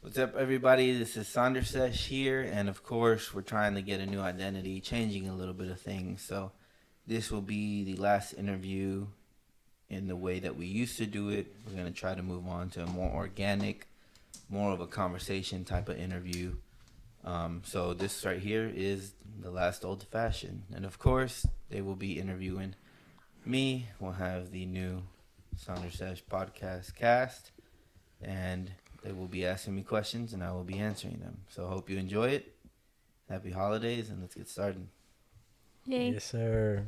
What's up, everybody? This is Sandersesh here, and of course, we're trying to get a new identity, changing a little bit of things. So, this will be the last interview in the way that we used to do it. We're going to try to move on to a more organic, more of a conversation type of interview. So, this right here is the last old fashioned. And of course, they will be interviewing me. We'll have the new Sandersesh podcast cast, and they will be asking me questions, and I will be answering them. So I hope you enjoy it. Happy holidays, and let's get started. Yay. Yes, sir.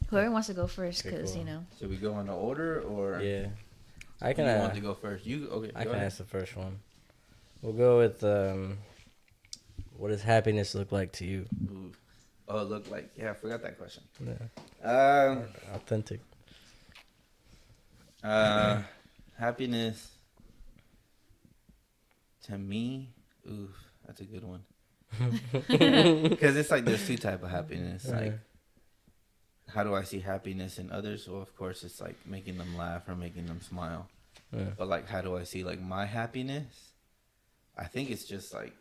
Whoever wants to go first, Okay, because, cool. you know. Should we go in the order, or Yeah. I you can want to go first? You okay? I go can ahead. ask the first one. We'll go with what does happiness look like to you? Ooh. Oh, look like I forgot that question. Yeah. Authentic. Happiness to me, oof, that's a good one. Because it's like there's two type of happiness. Like, how do I see happiness in others? Well, of course, it's like making them laugh or making them smile. Yeah. But like, how do I see like my happiness? I think it's just like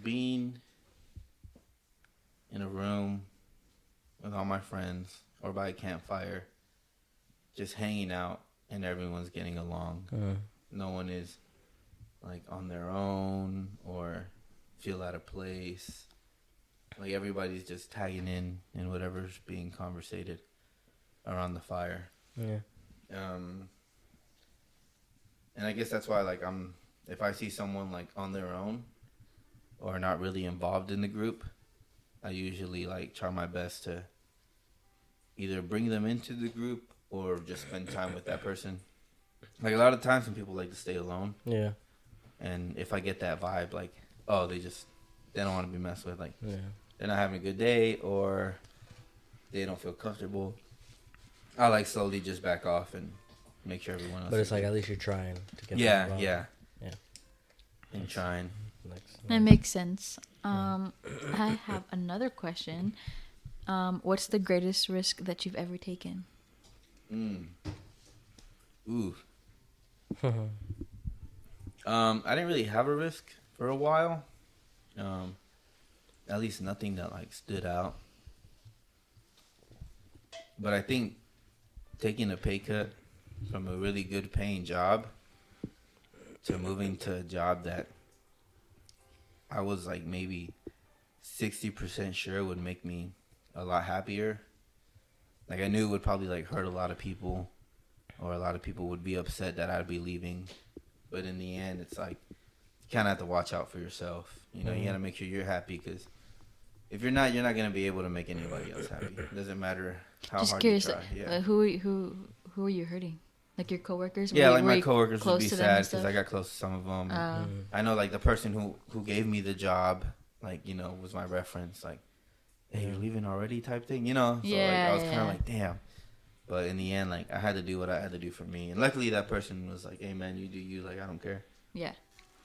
being in a room with all my friends or by a campfire, just hanging out, and everyone's getting along. No one is like on their own or feel out of place. Like everybody's just tagging in whatever's being conversated around the fire. Yeah. And I guess that's why, like, if I see someone like on their own or not really involved in the group, I usually like try my best to either bring them into the group or just spend time with that person. Like a lot of times, some people like to stay alone, Yeah. and if I get that vibe, like, oh, they don't want to be messed with, like, Yeah. they're not having a good day or they don't feel comfortable, I like slowly just back off and make sure everyone else. But it's is like good. at least you're trying to get Yeah, them involved. yeah, Yeah. and trying. That makes sense. I have another question. What's the greatest risk that you've ever taken? Ooh. I didn't really have a risk for a while. At least nothing that like stood out. But I think taking a pay cut from a really good paying job to moving to a job that I was like maybe 60% sure would make me a lot happier. Like I knew it would probably like hurt a lot of people, or a lot of people would be upset that I'd be leaving. But in the end, it's like you kind of have to watch out for yourself. You know, you got to make sure you're happy, because if you're not going to be able to make anybody else happy. It doesn't matter how Just hard curious, you try. Yeah, who are you hurting? Like your coworkers? yeah, Were like were my you coworkers would close be to them sad and because stuff? I got close to some of them. Oh. I know like the person who gave me the job, like, you know, was my reference. Like, hey, you're leaving already type thing, you know? So like, I was kind of like, damn. But in the end, like, I had to do what I had to do for me. And luckily that person was like, hey, man, you do you. Like, I don't care. Yeah.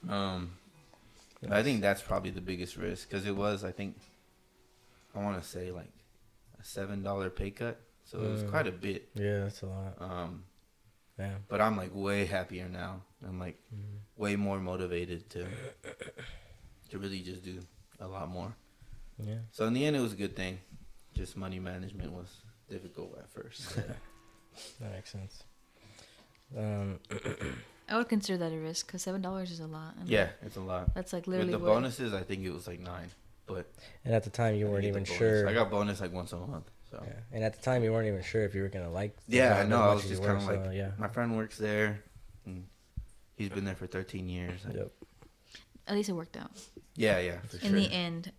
I think that's probably the biggest risk, because it was, I think, I want to say like a $7 pay cut. So it was quite a bit. Yeah, that's a lot. Yeah. But I'm like way happier now. I'm like way more motivated to really just do a lot more. Yeah. So in the end, it was a good thing. Just money management was difficult at first. That makes sense. I would consider that a risk, because $7 is a lot. And Yeah, it's a lot. that's like With literally the what- bonuses, I think it was like 9. But And at the time, you I weren't didn't even get the bonus. sure. I got bonus like once a month. So Yeah. And at the time, you weren't even sure if you were gonna like. the yeah, job I as know. I much was as just you kind were, of like, so, yeah. my friend works there, and he's been there for 13 years. Like, Yep. At least it worked out. Yeah, for In sure. the end,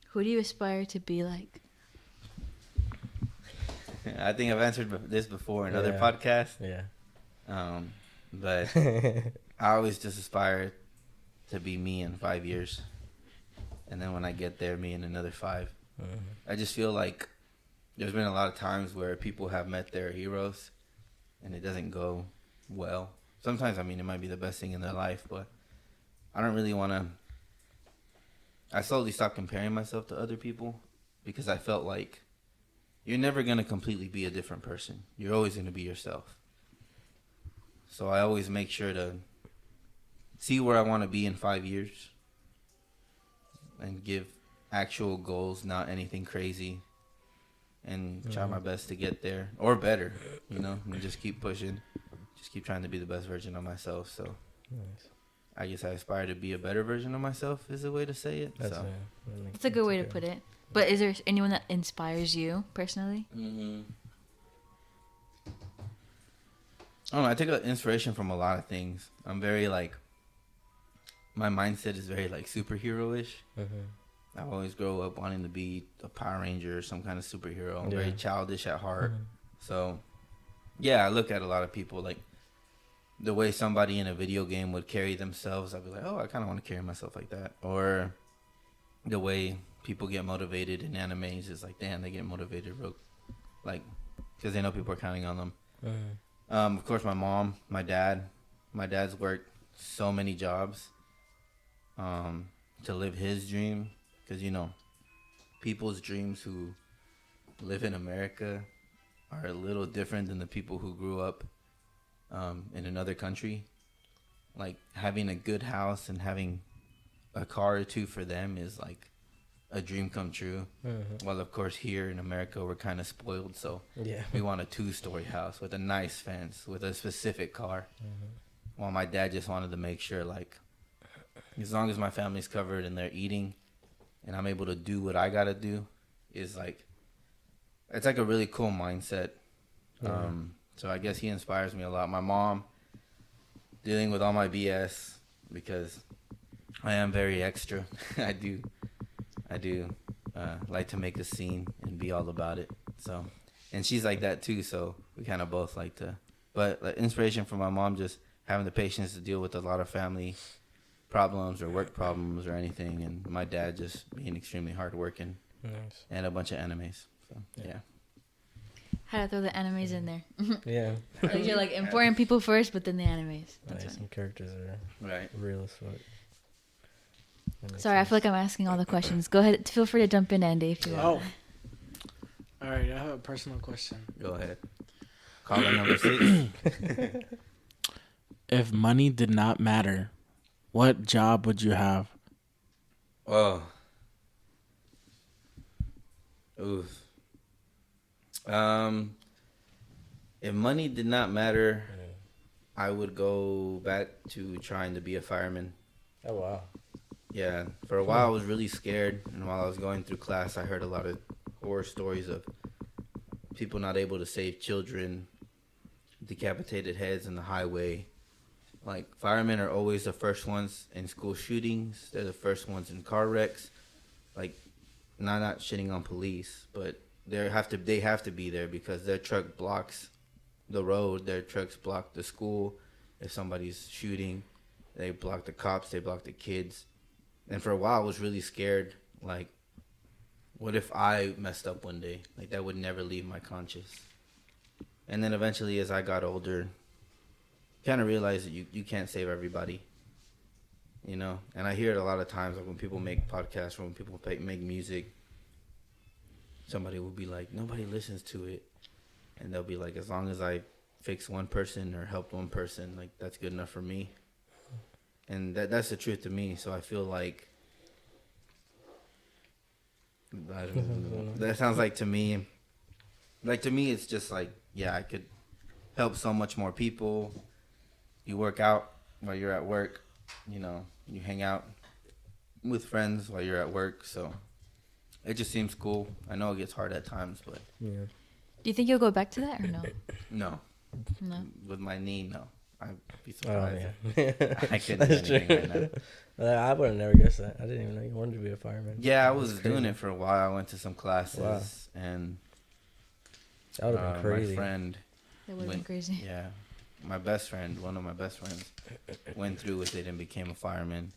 who do you aspire to be like? I think I've answered this before in other Yeah. podcasts. Yeah. But I always just aspire to be me in 5 years. And then when I get there, me in another 5. I just feel like there's been a lot of times where people have met their heroes and it doesn't go well. Sometimes, I mean, it might be the best thing in their life, but I don't really want to. I slowly stopped comparing myself to other people because I felt like you're never going to completely be a different person. You're always going to be yourself. So I always make sure to see where I want to be in 5 years and give actual goals, not anything crazy, and try my best to get there or better, and just keep pushing, just keep trying to be the best version of myself. So Nice. I guess I aspire to be a better version of myself is a way to say it. That's So. That's a good way to put it. But is there anyone that inspires you personally? Mm-hmm. I don't know. I take inspiration from a lot of things. I'm very my mindset is very superhero-ish. I always grow up wanting to be a Power Ranger or some kind of superhero. I'm very childish at heart. So, yeah, I look at a lot of people like the way somebody in a video game would carry themselves. I'd be like, oh, I kind of want to carry myself like that. Or the way people get motivated in animes is like, damn, they get motivated because they know people are counting on them. Of course, my mom, my dad. My dad's worked so many jobs to live his dream. Because, people's dreams who live in America are a little different than the people who grew up in another country. Like, having a good house and having a car or two for them is like a dream come true. Well, of course, here in America, we're kind of spoiled. So we want a 2-story house with a nice fence, with a specific car. While my dad just wanted to make sure, as long as my family's covered and they're eating and I'm able to do what I got to do, it's like a really cool mindset. So I guess he inspires me a lot. My mom, dealing with all my BS, because I am very extra. I do like to make a scene and be all about it. So, and she's like that too. So we kind of both like to. But inspiration from my mom, just having the patience to deal with a lot of family problems or work problems or anything, and my dad just being extremely hardworking. Nice. And a bunch of animes. So yeah. How to throw the animes in there. Yeah. You're important people first, but then the animes. That's Nice. funny. Some characters are Right. real as fuck. Sorry, I feel like I'm asking all the questions. Go ahead. Feel free to jump in, Andy, if you want. All right. I have a personal question. Go ahead. Caller number 6. If money did not matter, what job would you have? Oh. Oof. If money did not matter, I would go back to trying to be a fireman. Oh, wow. Yeah, for a while I was really scared, and while I was going through class, I heard a lot of horror stories of people not able to save children, decapitated heads in the highway. Like, firemen are always the first ones in school shootings. They're the first ones in car wrecks. Like, not shitting on police, but they have to be there because their truck blocks the road. Their trucks block the school. If somebody's shooting, they block the cops. They block the kids. And for a while, I was really scared. Like, what if I messed up one day? Like, that would never leave my conscience. And then eventually, as I got older, kind of realized that you can't save everybody. And I hear it a lot of times, like when people make podcasts or when people make music, somebody will be like, nobody listens to it. And they'll be like, as long as I fix one person or help one person, like, that's good enough for me. And that's the truth to me. So I feel like, I don't know. That sounds like to me, it's just like, yeah, I could help so much more people. You work out while you're at work, you hang out with friends while you're at work. So it just seems cool. I know it gets hard at times, but Yeah. Do you think you'll go back to that or no? no. No. With my knee, no. I'd be Oh, surprised. yeah. I couldn't do That's anything true. right now. I would have never guessed that. I didn't even know you wanted to be a fireman. Yeah, I That's was crazy. doing it for a while. I went to some classes, Wow. and That would have been crazy. my friend, That would have been Went- crazy. yeah, my best friend, one of my best friends, went through with it and became a fireman.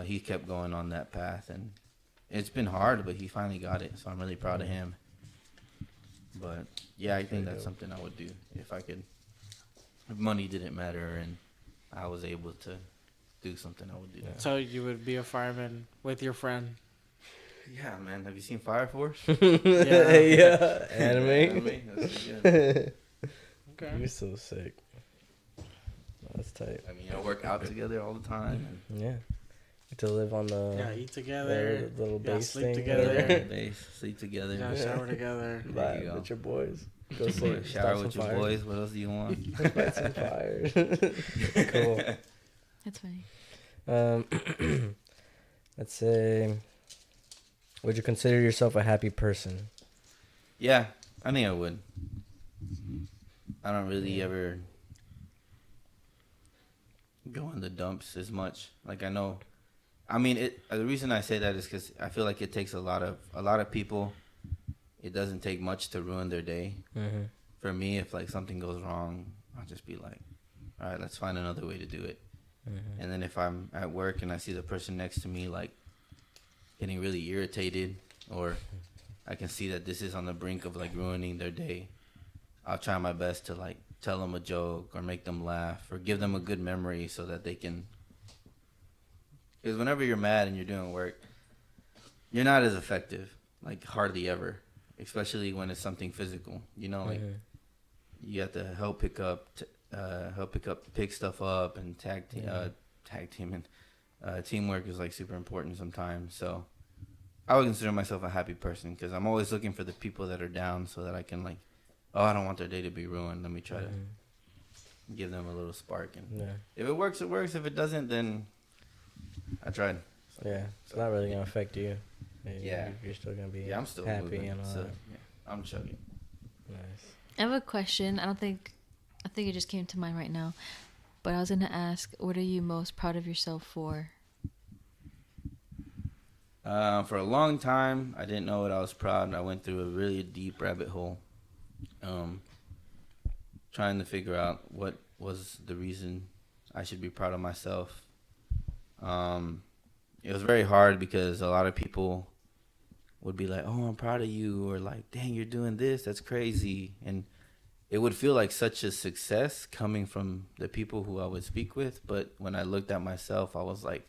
He kept going on that path, and it's been hard, but he finally got it, so I'm really proud of him. But yeah, I think that's something I would do if money didn't matter and I was able to do something, I would do that. So you would be a fireman with your friend. Yeah, man. Have you seen Fire Force? Yeah. Anime. Anime? That's pretty good. Okay. You're so sick. That's tight. I mean, I work out together all the time. And Yeah. Get to live on the Yeah, eat together. the little Yeah, base sleep thing. together. base, sleep together. Yeah, shower together. There you Vibe go. with your boys. Go Boy, sleep. shower Start with some your fires. boys. What else do you want? Light some fires. Cool. That's funny. Let's say, would you consider yourself a happy person? Yeah, I think I would. I don't really ever go in the dumps as much. Like I know, I mean, the reason I say that is because I feel like it takes a lot of people. It doesn't take much to ruin their day. Mm-hmm. For me, if like something goes wrong, I'll just be like, all right, let's find another way to do it. Mm-hmm. And then if I'm at work and I see the person next to me like getting really irritated, or I can see that this is on the brink of like ruining their day, I'll try my best to like tell them a joke or make them laugh or give them a good memory so that they can. Because whenever you're mad and you're doing work, you're not as effective, like hardly ever, especially when it's something physical. You know, like you have to help pick stuff up, and tag team and teamwork is like super important sometimes. So I would consider myself a happy person because I'm always looking for the people that are down so that I can like, oh, I don't want their day to be ruined. Let me try to give them a little spark. And if it works, it works. If it doesn't, then I tried. So, Yeah, it's not really gonna affect you. Yeah. You're still gonna be I'm still happy moving, and all so that. yeah, I'm chugging. Nice. I have a question. I think it just came to mind right now. But I was gonna ask, what are you most proud of yourself for? For a long time, I didn't know what I was proud. I went through a really deep rabbit hole, trying to figure out what was the reason I should be proud of myself. It was very hard because a lot of people would be like, "Oh, I'm proud of you," or like, "Dang, you're doing this. That's crazy." And it would feel like such a success coming from the people who I would speak with. But when I looked at myself, I was like,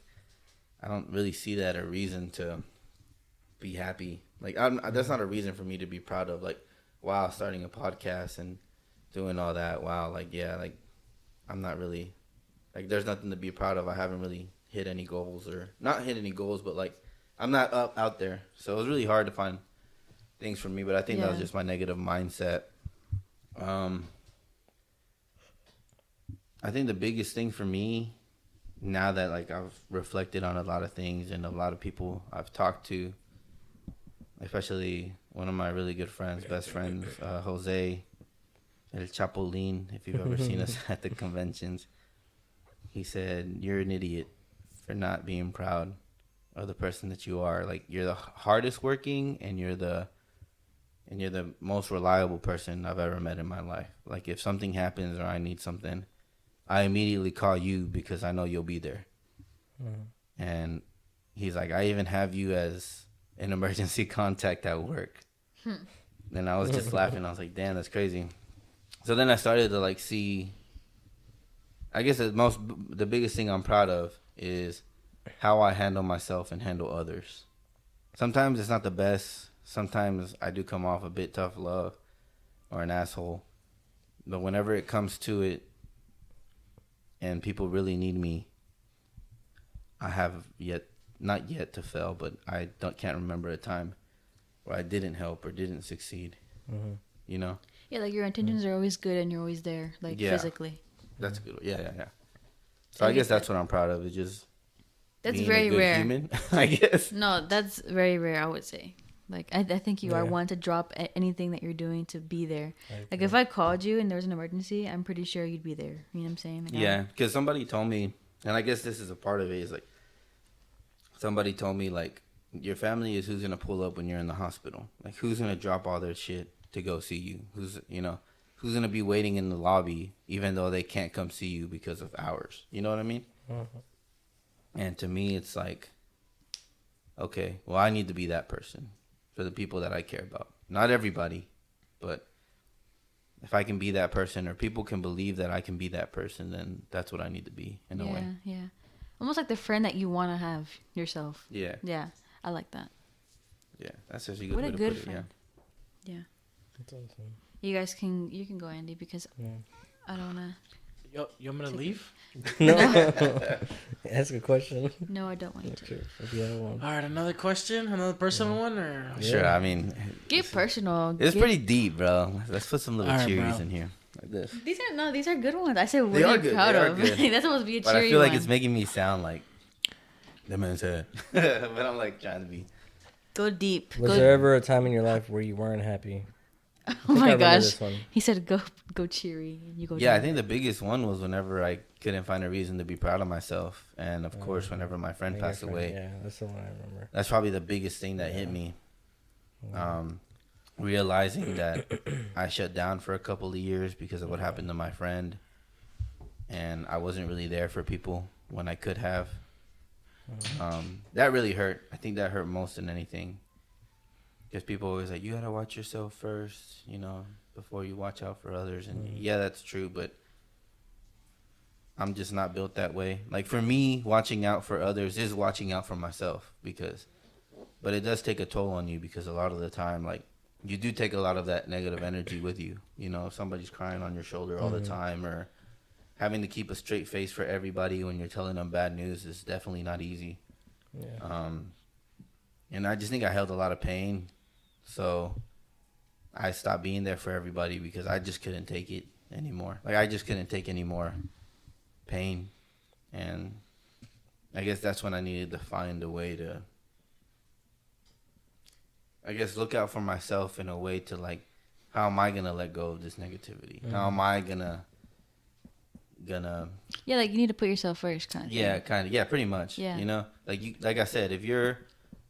I don't really see that a reason to be happy. Like, that's not a reason for me to be proud of. Like, wow, starting a podcast and doing all that. Wow, like, yeah, like, I'm not really, like, there's nothing to be proud of. I haven't really hit any goals, or not hit any goals, but like, I'm not out there. So it was really hard to find things for me. But I think that was just my negative mindset. I think the biggest thing for me, now that like I've reflected on a lot of things and a lot of people I've talked to, especially one of my really good friends, best friends, Jose El Chapulín, if you've ever seen us at the conventions, he said, "You're an idiot for not being proud of the person that you are. Like, you're the hardest working and you're the most reliable person I've ever met in my life. Like, if something happens or I need something, I immediately call you because I know you'll be there." And he's like, "I even have you as an emergency contact at work." And I was just laughing. I was like, "Damn, that's crazy." So then I started to like see, I guess the biggest thing I'm proud of is how I handle myself and handle others. Sometimes it's not the best. Sometimes I do come off a bit tough love or an asshole. But whenever it comes to it and people really need me, I have not yet to fail, but I can't remember a time where I didn't help or didn't succeed. You know? Yeah, like your intentions are always good and you're always there, like physically. That's a good. Yeah. So I guess that's what I'm proud of. Is just that's being very a good rare. human, I guess. No, that's very rare, I would say. Like, I think you are one to drop anything that you're doing to be there. Like, if I called you and there was an emergency, I'm pretty sure you'd be there. You know what I'm saying? Like, Yeah, because somebody told me, and I guess this is a part of it, is like, somebody told me, like, your family is who's going to pull up when you're in the hospital. Like, who's going to drop all their shit to go see you? Who's going to be waiting in the lobby even though they can't come see you because of hours? You know what I mean? And to me, it's like, okay, well, I need to be that person for the people that I care about. Not everybody, but if I can be that person, or people can believe that I can be that person, then that's what I need to be in a way. Yeah. Almost like the friend that you want to have yourself. Yeah. Yeah, I like that. Yeah, that's actually a good What way a to good put friend. it. Yeah. Yeah. You guys can go, Andy, because I don't wanna. Yo, you want me to leave? No. Ask a question. No, I don't want you to. Sure. If you have one. All right, another question, another personal one, or Sure. I mean, Get personal. it's pretty deep, bro. Let's put some little All right, cheeries bro. in here, like this. These are good ones. I said, what They are are you good. proud They are of? good. That's supposed to be a But I cheery feel like one. it's making me sound like the man's head. But I'm like trying to be. Go deep. Was Go. there ever a time in your life where you weren't happy? Oh I my remember gosh. this one. He said, go cheery. And you go. Yeah, I deep. think the biggest one was whenever I couldn't find a reason to be proud of myself, and of course, whenever my friend Your passed friend, away. Yeah, that's the one I remember. That's probably the biggest thing that hit me. Realizing that I shut down for a couple of years because of what happened to my friend, and I wasn't really there for people when I could have. That really hurt. I think that hurt most than anything. Because people always like, you gotta watch yourself first, you know, before you watch out for others. And yeah, that's true, but I'm just not built that way. Like for me, watching out for others is watching out for myself but it does take a toll on you because a lot of the time, like you do take a lot of that negative energy with you. You know, if somebody's crying on your shoulder all the time or having to keep a straight face for everybody when you're telling them bad news is definitely not easy. Yeah. And I just think I held a lot of pain. So I stopped being there for everybody because I just couldn't take it anymore. Like I just couldn't take any more pain. And I guess that's when I needed to find a way to, I guess, look out for myself in a way to like, how am I going to let go of this negativity? How am I gonna Yeah, like you need to put yourself first, kind of. yeah, pretty much. Yeah. You know, like I said, if you're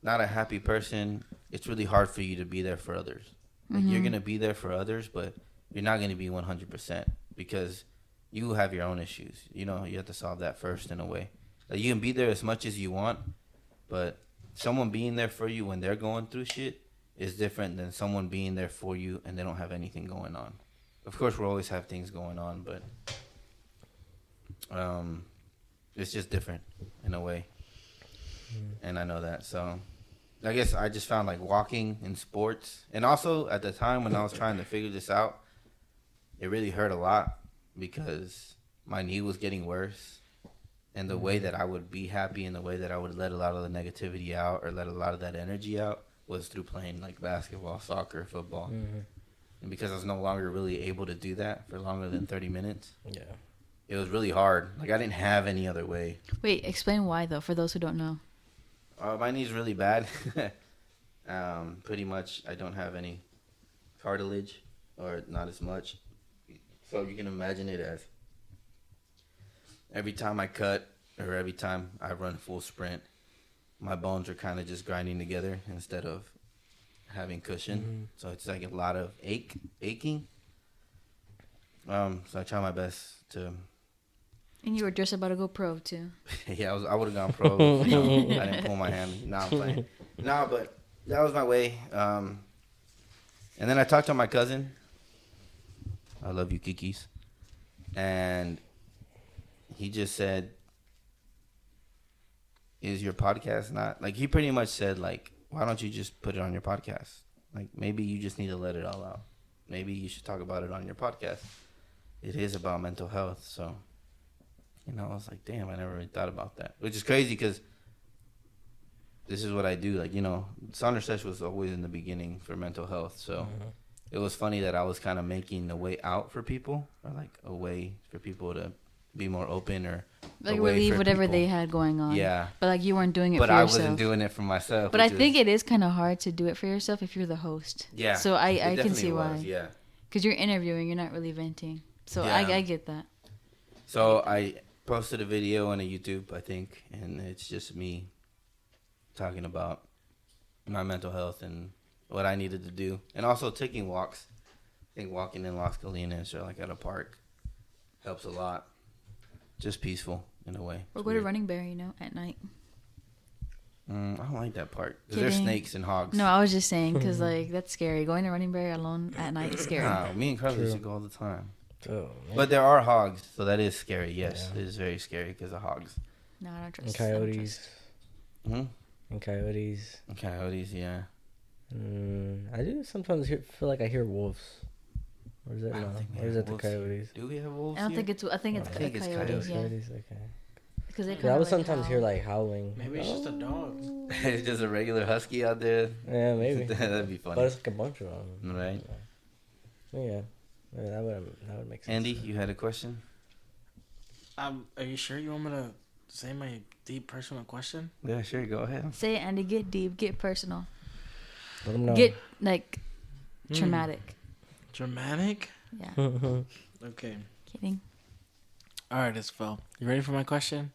not a happy person, it's really hard for you to be there for others. Like you're gonna be there for others, but you're not gonna be 100% because you have your own issues. You know, you have to solve that first in a way. Like you can be there as much as you want, but someone being there for you when they're going through shit is different than someone being there for you and they don't have anything going on. Of course, we'll always have things going on, but it's just different in a way. And I know that. So I guess I just found like walking in sports. And also at the time when I was trying to figure this out, it really hurt a lot because my knee was getting worse. And the way that I would be happy and the way that I would let a lot of the negativity out or let a lot of that energy out was through playing like basketball, soccer, football. And because I was no longer really able to do that for longer than 30 minutes, Yeah. it was really hard. Like I didn't have any other way. Wait, explain why though, for those who don't know. My knee's really bad. Pretty much I don't have any cartilage or not as much. So you can imagine it as every time I cut or every time I run full sprint, my bones are kind of just grinding together instead of having cushion. So it's like a lot of aching. So I try my best to. And you were just about to go pro too. Yeah, I would have gone pro. If, you know, I didn't pull my hand. Nah, I'm playing. No, but that was my way. And then I talked to my cousin. I love you, Kikis. And he just said, "Is your podcast not like?" He pretty much said, "Like, why don't you just put it on your podcast? Like, maybe you just need to let it all out. Maybe you should talk about it on your podcast. It is about mental health, so." You know, I was like, damn, I never really thought about that. Which is crazy because this is what I do. Like, you know, Saunders Sesh was always in the beginning for mental health. So it was funny that I was kind of making a way out for people or like a way for people to be more open or Like a way relieve for whatever people. they had going on. Yeah. But like you weren't doing it But for I yourself. wasn't doing it for myself. But I which think is, it is kind of hard to do it for yourself if you're the host. Yeah. So it I can definitely see why. was, yeah. Because you're interviewing, you're not really venting. So Yeah. I get that. So I posted a video on a YouTube, I think, and it's just me talking about my mental health and what I needed to do, and also taking walks. I think walking in Las Colinas or like at a park helps a lot. Just peaceful in a way. Or It's go to weird. Running Bear, you know, at night. I don't like that part. 'Cause there's Kidding. snakes and hogs. No, I was just saying because like that's scary. Going to Running Bear alone at night is scary. Nah, me and Carly used to True. go all the time. Oh, man. But there are hogs, so that is scary. Yes, Yeah. it is very scary because of hogs. No, I don't trust. And I don't coyotes. trust. Hmm? And coyotes. And coyotes, yeah. I do sometimes feel like I hear wolves Or is it I don't no? think we Or is have it the wolves here. coyotes? Do we have wolves I don't here? think it's. I think it's I think it's coyotes. Yeah, Coyotes, okay. because they. Yeah, I would sometimes hear like howling. Maybe it's just a dog. It's just a regular husky out there. Yeah, maybe. That'd be But funny. it's like a bunch of them. Right. Yeah. Yeah, that would make sense. Andy, you had a question? Are you sure you want me to say my deep personal question? Yeah, sure. Go ahead. Say it, Andy. Get deep. Get personal. Let 'em know. Get like traumatic. Dramatic? Yeah. Okay. Kidding. All right, it's Phil. You ready for my question?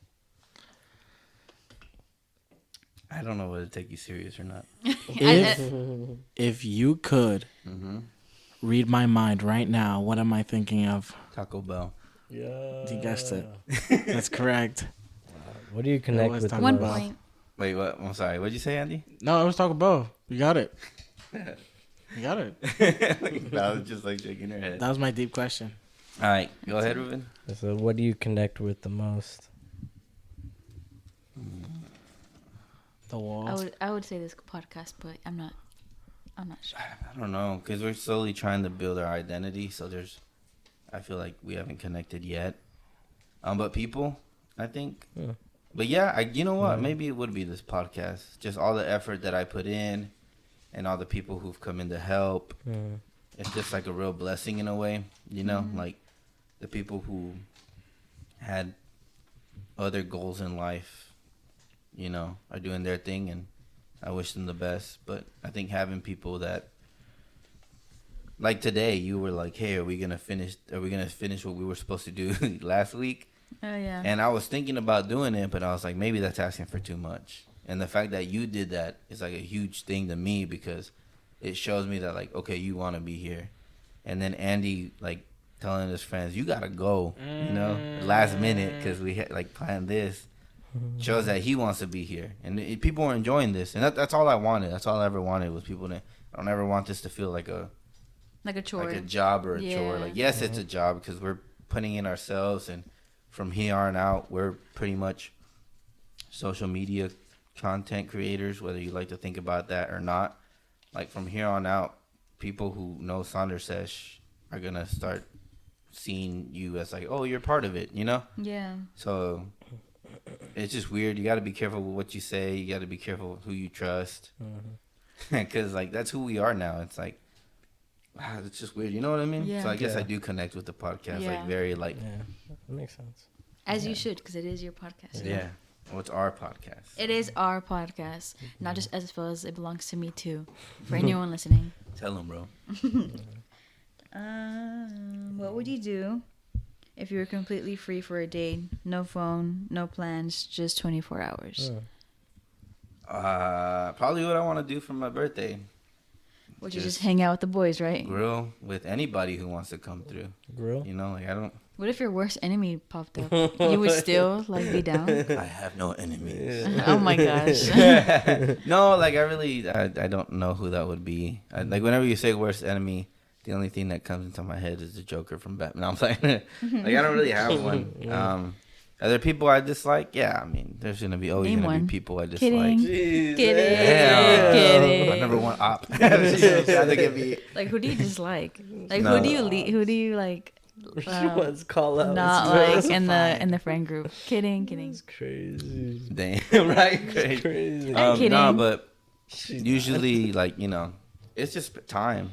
I don't know whether to take you serious or not. If you could Mm-hmm. read my mind right now, what am I thinking of? Taco Bell. Yeah. You guessed it. That's correct. What do you connect was with? Taco the One most? point. Wait, what? I'm sorry. What'd you say, Andy? No, it was Taco Bell. You got it. You got it. Val was just like shaking her head. That was my deep question. All right, go ahead, Ruben. So, what do you connect with the most? The wall. I would say this podcast, but I'm not sure. I don't know, because we're slowly trying to build our identity. So I feel like we haven't connected yet. But people, I think. Yeah. But yeah, you know what? Mhm. Maybe it would be this podcast. Just all the effort that I put in, and all the people who've come in to help. Mm. It's just like a real blessing in a way, you know, like the people who had other goals in life, you know, are doing their thing, and I wish them the best. But I think having people that, like today, you were like, hey, are we gonna finish what we were supposed to do last week? Oh yeah. And I was thinking about doing it, but I was like, maybe that's asking for too much. And the fact that you did that is like a huge thing to me, because it shows me that, like, okay, you want to be here. And then Andy, like, telling his friends, you got to go, you know, last minute, because we had, like, planned this, shows that he wants to be here. And people are enjoying this. And that's all I wanted. That's all I ever wanted was people to, I don't ever want this to feel like a chore. like a job or a Yeah. chore. Like, yes, it's a job because we're putting in ourselves, and from here on out, we're pretty much social media content creators, whether you like to think about that or not. Like, from here on out, people who know Sonder Sesh are gonna start seeing you as like, oh, you're part of it, you know? Yeah. So it's just weird. You got to be careful with what you say. You got to be careful with who you trust, because like that's who we are now. It's like, wow, it's just weird. You know what I mean? Yeah. So I guess Yeah. I do connect with the podcast, Yeah. like very like Yeah, that makes sense. As you should, because it is your podcast. yeah. Well, it's our podcast. It is our podcast, not just as well as it belongs to me too. For anyone listening. Tell them, bro. What would you do if you were completely free for a day? No phone, no plans, just 24 hours. Probably what I want to do for my birthday. Would you just hang out with the boys, right? Grill with anybody who wants to come through. Grill? You know, like I don't. What if your worst enemy popped up? You would still like be down? I have no enemies. Oh my gosh. No, like I don't know who that would be. Like whenever you say worst enemy, the only thing that comes into my head is the Joker from Batman. No, I'm like, like I don't really have one. Are there people I dislike? Yeah, I mean, there's always Name gonna one. be people I dislike. Kidding. Jeez, Kidding. Damn. Kidding. My number one op. She's trying to get me. Like, who do you dislike? Like, No. who do you like? She wants to call out. Not like in the friend group. Kidding. It's crazy. Damn, right? It's crazy. I'm kidding. No, but usually, like, you know, it's just time.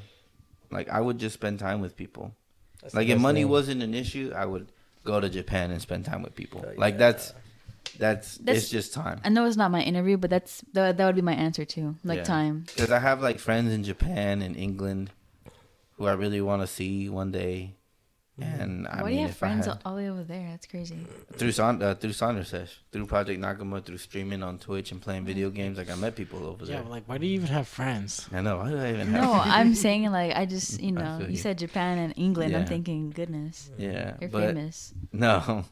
Like, I would just spend time with people. That's Like, the if best money thing. wasn't an issue, I would go to Japan and spend time with people. Yeah. Like, that's it's just time. I know it's not my interview, but that would be my answer too. Like Yeah. time. Because I have, like, friends in Japan and England who I really want to see one day. And I Why do mean, you have if friends I had, all the way over there? That's crazy. through Sonder Sesh, through Project Nakama, through streaming on Twitch and playing video games, like, I met people over Yeah, there. but like, why do you even have friends? I know. Why do I even have No, I'm saying like I just I feel you you. said Japan and England. I'm Yeah. thinking goodness, Yeah, you're but famous. no,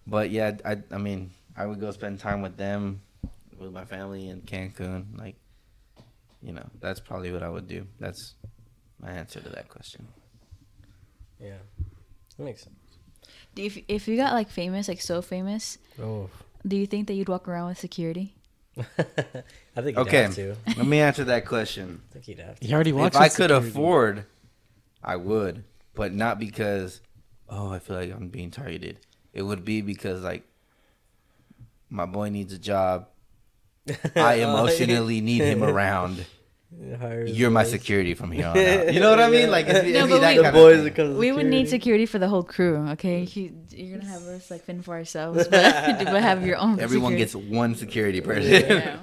but yeah, I mean, I would go spend time with them, with my family in Cancun. Like, you know, that's probably what I would do. That's my answer to that question. Yeah, that makes sense. If you got like famous, like so famous, Oh, do you think that you'd walk around with security? I think you'd Okay, have to. let me answer that question. I think you'd have to. You already watched. If I could afford, I would. but not because, oh, I feel like I'm being targeted. It would be because like my boy needs a job. I emotionally need him around. You're my security from here on out. You know what I mean? Like, it'd be that kind of thing. We would need security for the whole crew. Okay, you're gonna have us like fend for ourselves, but have your own. Everyone gets one security person. Yeah.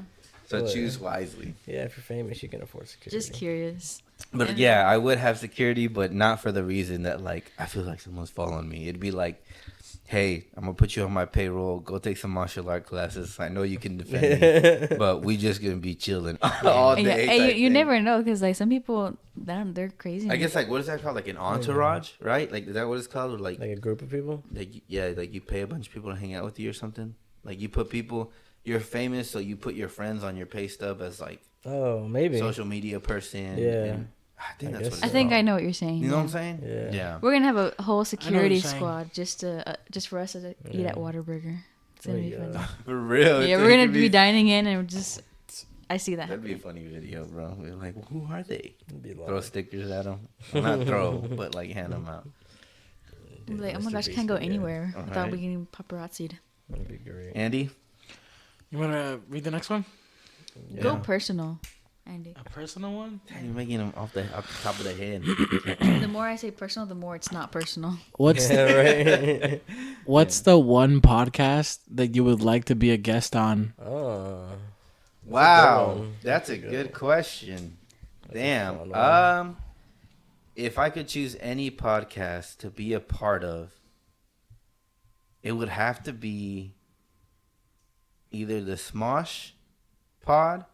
So choose wisely. Yeah, if you're famous, you can afford security. Just curious. But yeah, I would have security, but not for the reason that like I feel like someone's following me. It'd be like, hey, I'm gonna put you on my payroll. Go take some martial art classes. I know you can defend me, but we just gonna be chilling all day. Hey, you never know, because like some people, they're crazy. I guess like what is that called? Like an entourage, right? Like is that what it's called? Or like a group of people? Like like you pay a bunch of people to hang out with you or something. Like you put people. You're famous, so you put your friends on your pay stub as like maybe social media person. Yeah, and I think that's what it's I think called. I know what you're saying. You know what I'm saying? Yeah. We're gonna have a whole security saying. squad just for us to eat at Whataburger. It's gonna be fun. For real. Yeah, we're gonna be dining in and just. I see that. That'd be a funny video, bro. We're like, who are they? Be Throw stickers at them. Well, not throw, but like hand them out. Like, oh my gosh, I can't go anywhere without being paparazzi'd. That'd be great. Andy? You want to read the next one? Yeah. Go personal, Andy. A personal one? You're making them off the top of the head. The more I say personal, the more it's not personal. What's right? What's the one podcast that you would like to be a guest on? Oh. Wow. That's a good question. Damn. If I could choose any podcast to be a part of, it would have to be either the Smosh pod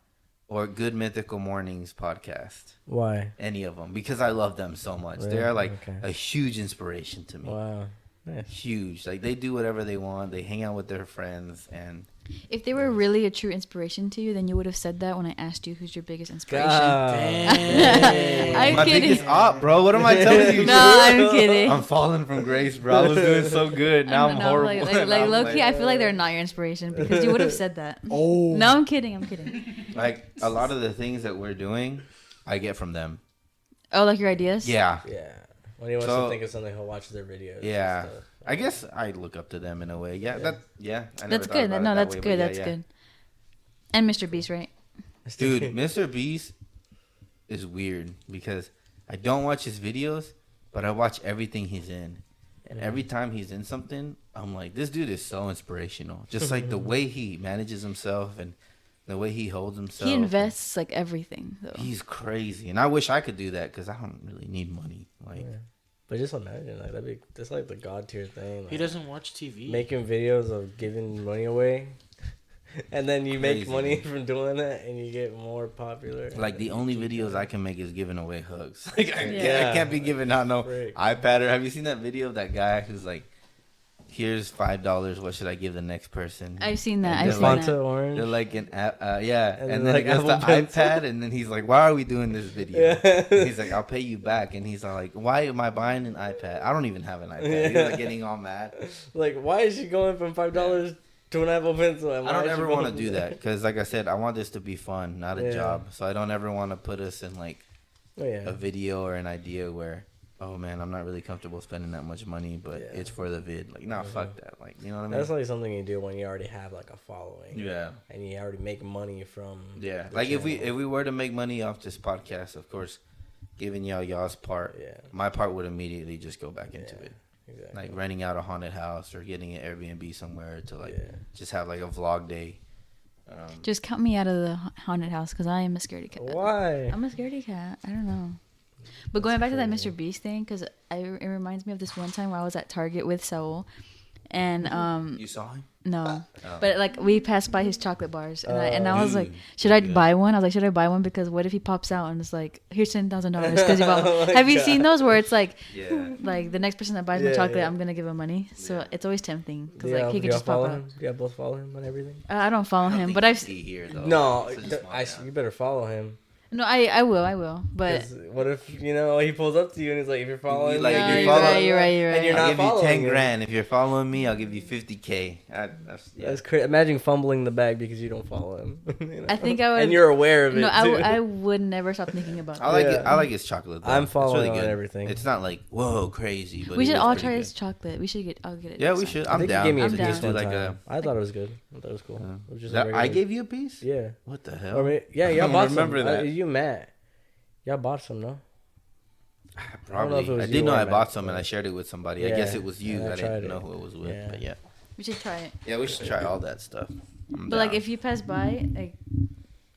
or Good Mythical Mornings podcast. Why? Any of them, because I love them so much. Really? They're like Okay. a huge inspiration to me. Wow. Nice. Huge. Like they do whatever they want. They hang out with their friends, and If they were really a true inspiration to you, then you would have said that when I asked you who's your biggest inspiration. I'm my kidding. biggest op, bro. What am I telling you? No, I'm kidding. I'm falling from grace, bro. I was doing so good. Now I'm horrible. Like low key, I feel like they're not your inspiration because you would have said that. Oh. No, I'm kidding. Like a lot of the things that we're doing, I get from them. Oh, like your ideas? Yeah. Yeah. When he wants to think of something, he'll watch their videos. Yeah. I guess I look up to them in a way. Yeah. I never That's thought good. about it No, that that's way, good. but That's good. And Mr. Beast, right? Dude, Mr. Beast is weird because I don't watch his videos, but I watch everything he's in. And every time he's in something, I'm like, this dude is so inspirational. Just like the way he manages himself and the way he holds himself. He invests like everything, though. He's crazy. And I wish I could do that because I don't really need money. Like, But just imagine, like that's like the god tier thing. Like, He doesn't watch TV. making videos of giving money away, and then you make Crazy. money from doing that, and you get more popular. Like the only videos I can make is giving away hugs. Like I Yeah. can't be giving out no Frick. iPad. Or have you seen that video of that guy who's like, "Here's $5. What should I give the next person?" I've seen that. And I've they're seen Fanta that. orange. They're like an yeah, And and then, then like, he gets the Apple Pencil. iPad, and then he's like, "Why are we doing this video?" Yeah. He's like, "I'll pay you back," and he's like, "Why am I buying an iPad? I don't even have an iPad." He's like getting all mad. Like, why is she going from $5 to an Apple Pencil? And I why don't is she ever want to going- do that because, like I said, I want this to be fun, not a Yeah. job. So I don't ever want to put us in like Oh, yeah. a video or an idea where, oh man, I'm not really comfortable spending that much money, but Yeah. it's for the vid. Like, nah, fuck that. Like, you know what I mean? That's like something you do when you already have like a following. Yeah. And you already make money from. Yeah. the Like if channel. we were to make money off this podcast, of course, giving y'all's part, Yeah. my part would immediately just go back into Yeah. it. Exactly. Like renting out a haunted house or getting an Airbnb somewhere to like Yeah. just have like a vlog day. Just cut me out of the haunted house because I am a scaredy cat. Why? I'm a scaredy cat. I don't know. But going back to that Mr. Beast thing, because it reminds me of this one time where I was at Target with Saul, and You saw him? no, Oh. but like we passed by his chocolate bars, and I was like, Dude, should I good. buy one? I was like, should I buy one because what if he pops out and it's like, here's $10,000 because you bought one? Oh my Have you God. seen those where it's like, Yeah. like the next person that buys my Yeah, chocolate, yeah. I'm gonna give him money. So Yeah. it's always tempting because Yeah, like he do could y'all just pop follow out. him? Do y'all both follow him on everything? I don't follow I don't him, think but you I've see here though. No, It's a small town. you better follow him. No, I will. But 'Cause what if he pulls up to you and he's like, if you're following, Like, me, if you're you're right. You're right. You're right. and you're I'll not give you following 10 him. grand. If you're following me, I'll give you 50K. That's That's crazy. Imagine fumbling the bag because you don't follow him. I think I would. And you're aware of it. No, too. I would never stop thinking about I that. like Yeah. it. I like his chocolate. Though. I'm It's following really on good. everything. It's not like whoa crazy, but We it should is all pretty try good. his chocolate. We should get. I'll get it. Yeah, next we time. should. I I'm think down. you gave me a I'm piece down. one do like time. I thought it was good. I thought it was cool. It was just a I regular- gave you a piece. Yeah. What the hell? Or maybe, yeah, I y'all don't bought remember some. that. You Matt. Y'all bought some, no? I don't know if Probably. it was I you did know or I Matt, bought some and but- I shared it with somebody. I Yeah, guess it was you. and I I tried didn't it. know who it was with. Yeah. But yeah. We should try it. Yeah, we should try all that stuff. But like, if you pass by, like,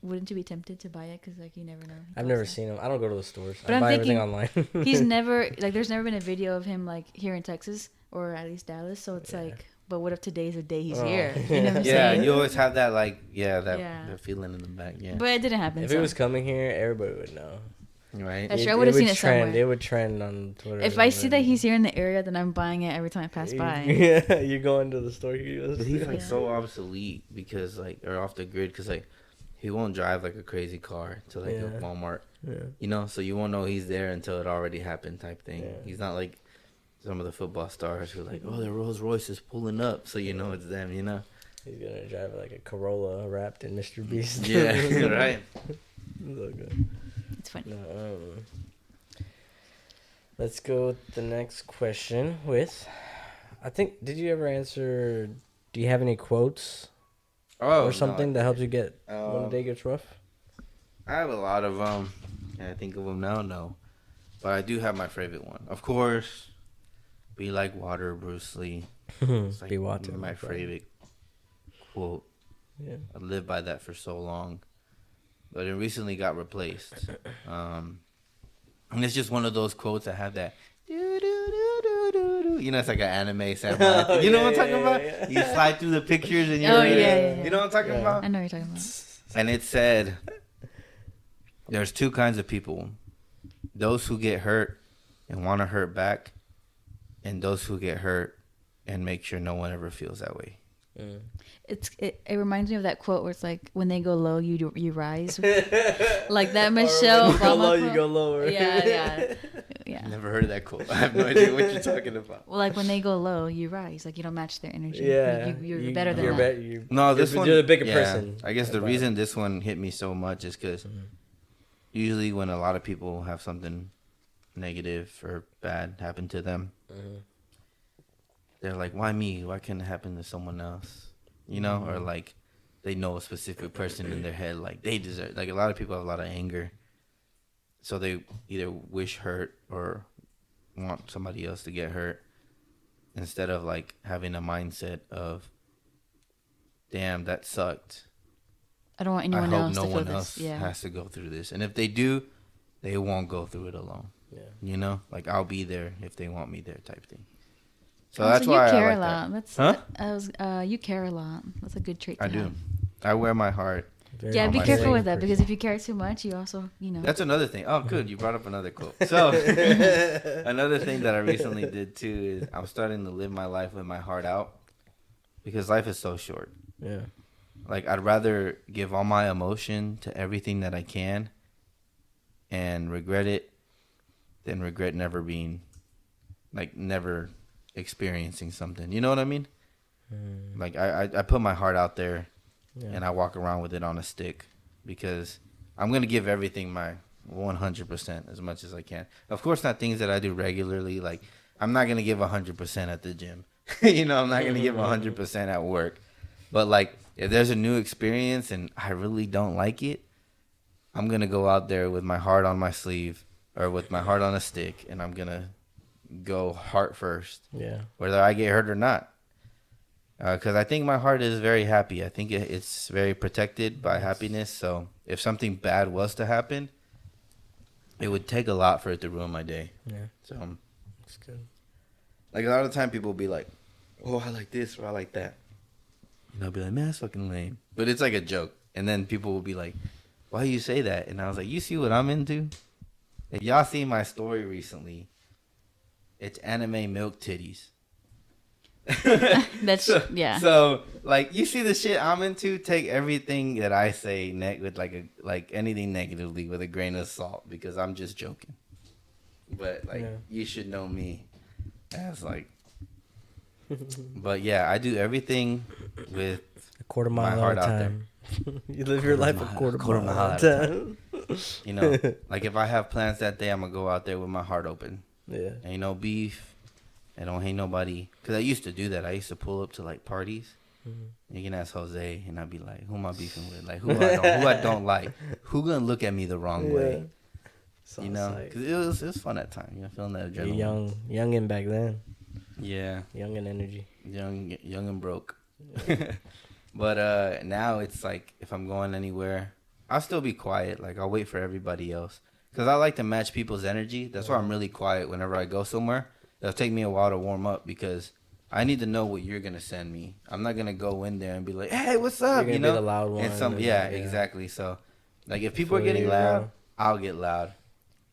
wouldn't you be tempted to buy it? Because like, you never know. I've never seen him. I don't go to the stores. But I I'm buy thinking everything online. He's never like. There's never been a video of him like here in Texas or at least Dallas. So it's Yeah. like, but what if today's the day he's Oh. here? You know what I'm Yeah, saying? you always have that like Yeah. that feeling in the back. Yeah. But it didn't happen. If so. it was coming here, everybody would know. Right. That's true. I would've would seen it trend. somewhere. It would trend on Twitter. If I see that he's here in the area, then I'm buying it every time I pass by. Yeah, you go into the store. He goes. But he's like Yeah. so obsolete because like or off the grid because like he won't drive like a crazy car to like a Yeah. Walmart, Yeah. so you won't know he's there until it already happened type thing. Yeah. He's not like some of the football stars who are like, oh, the Rolls Royce is pulling up, so you know it's them, He's gonna drive like a Corolla wrapped in Mr. Beast. Yeah, right. So good. It's funny. No, let's go with the next question with, I think, did you ever answer, do you have any quotes Oh, or something that helps you get when the Um, day gets rough? I have a lot of them. Can I think of them now? No, but I do have my favorite one. Of course, be like water, Bruce Lee. It's like Be water. my favorite quote. Yeah. I lived by that for so long, but it recently got replaced. And it's just one of those quotes that have that. It's like an anime samurai. Oh, You know yeah, what I'm talking yeah, about? yeah. You slide through the pictures and you're Oh, ready. yeah. You know what I'm talking Yeah. about? I know what you're talking about. And it said, there's two kinds of people. Those who get hurt and want to hurt back, and those who get hurt and make sure no one ever feels that way. Mm. It reminds me of that quote where it's like, when they go low, you rise. Like that Michelle Or when you go Obama low, quote. you go lower. Yeah. Never heard of that quote. I have no idea what you're talking about. Well, like when they go low, you rise. Like you don't match their energy. Yeah. You're better than that. No, this one. You're the bigger yeah, person. I guess the About reason this one hit me so much is because Mhm. usually when a lot of people have something negative or bad happen to them, Mhm. they're like, "Why me? Why can't it happen to someone else?" Or like they know a specific person in their head, like they deserve. Like a lot of people have a lot of anger, so they either wish hurt or want somebody else to get hurt, instead of like having a mindset of, "Damn, that sucked. I don't want I anyone hope else no to feel one this. else Yeah. has to go through this." And if they do, they won't go through it alone. Yeah. Like I'll be there if they want me there, type thing. So Oh, that's so why you care I a like lot. that. That's Huh? you care a lot. That's a good trait to I have. do. I wear my heart. Very Yeah, on be my careful sleeve. with that because if you care too much, you also, That's another thing. Oh, good. You brought up another quote. So, another thing that I recently did too is I'm starting to live my life with my heart out because life is so short. Yeah. Like, I'd rather give all my emotion to everything that I can and regret it than regret never experiencing something. You know what I mean? Mm. Like, I put my heart out there. Yeah. And I walk around with it on a stick because I'm going to give everything my 100% as much as I can. Of course, not things that I do regularly. Like, I'm not going to give 100% at the gym. I'm not going to give 100% at work. But, like, if there's a new experience and I really don't like it, I'm going to go out there with my heart on my sleeve or with my heart on a stick, and I'm going to go heart first, Yeah. whether I get hurt or not. Because I think my heart is very happy. I think it's very protected by happiness. So if something bad was to happen, it would take a lot for it to ruin my day. Yeah. So, That's good. like a lot of the time, people will be like, "Oh, I like this" or "I like that," and I'll be like, "Man, that's fucking lame." But it's like a joke, and then people will be like, "Why do you say that?" And I was like, "You see what I'm into? If y'all seen my story recently, it's anime milk titties." That's yeah. So, Like, you see the shit I'm into, take everything that I say with like anything negatively with a grain of salt, because I'm just joking. But like, you should know me as like. But yeah, I do everything with a quarter my mile heart at a out there. time. You live your life a quarter mile at a time. You know, like if I have plans that day, I'm gonna go out there with my heart open. Yeah. Ain't no beef. I don't hate nobody. Cause I used to do that. I used to pull up to like parties. You can ask Jose, and I'd be like, "Who am I beefing with? Like who I don't like? Who gonna look at me the wrong way? You know? Cause it was fun at time. You know, feeling that adrenaline. You're youngin' back then. Yeah. Young and energy. Young and broke. Yeah. But now it's like if I'm going anywhere, I'll still be quiet. Like I'll wait for everybody else. Cause I like to match people's energy. That's why I'm really quiet whenever I go somewhere. It'll take me a while to warm up because I need to know what you're gonna send me. I'm not gonna go in there and be like, "Hey, what's up?" You're gonna be the loud one. And yeah, exactly. So, like, if people are getting loud, I'll get loud.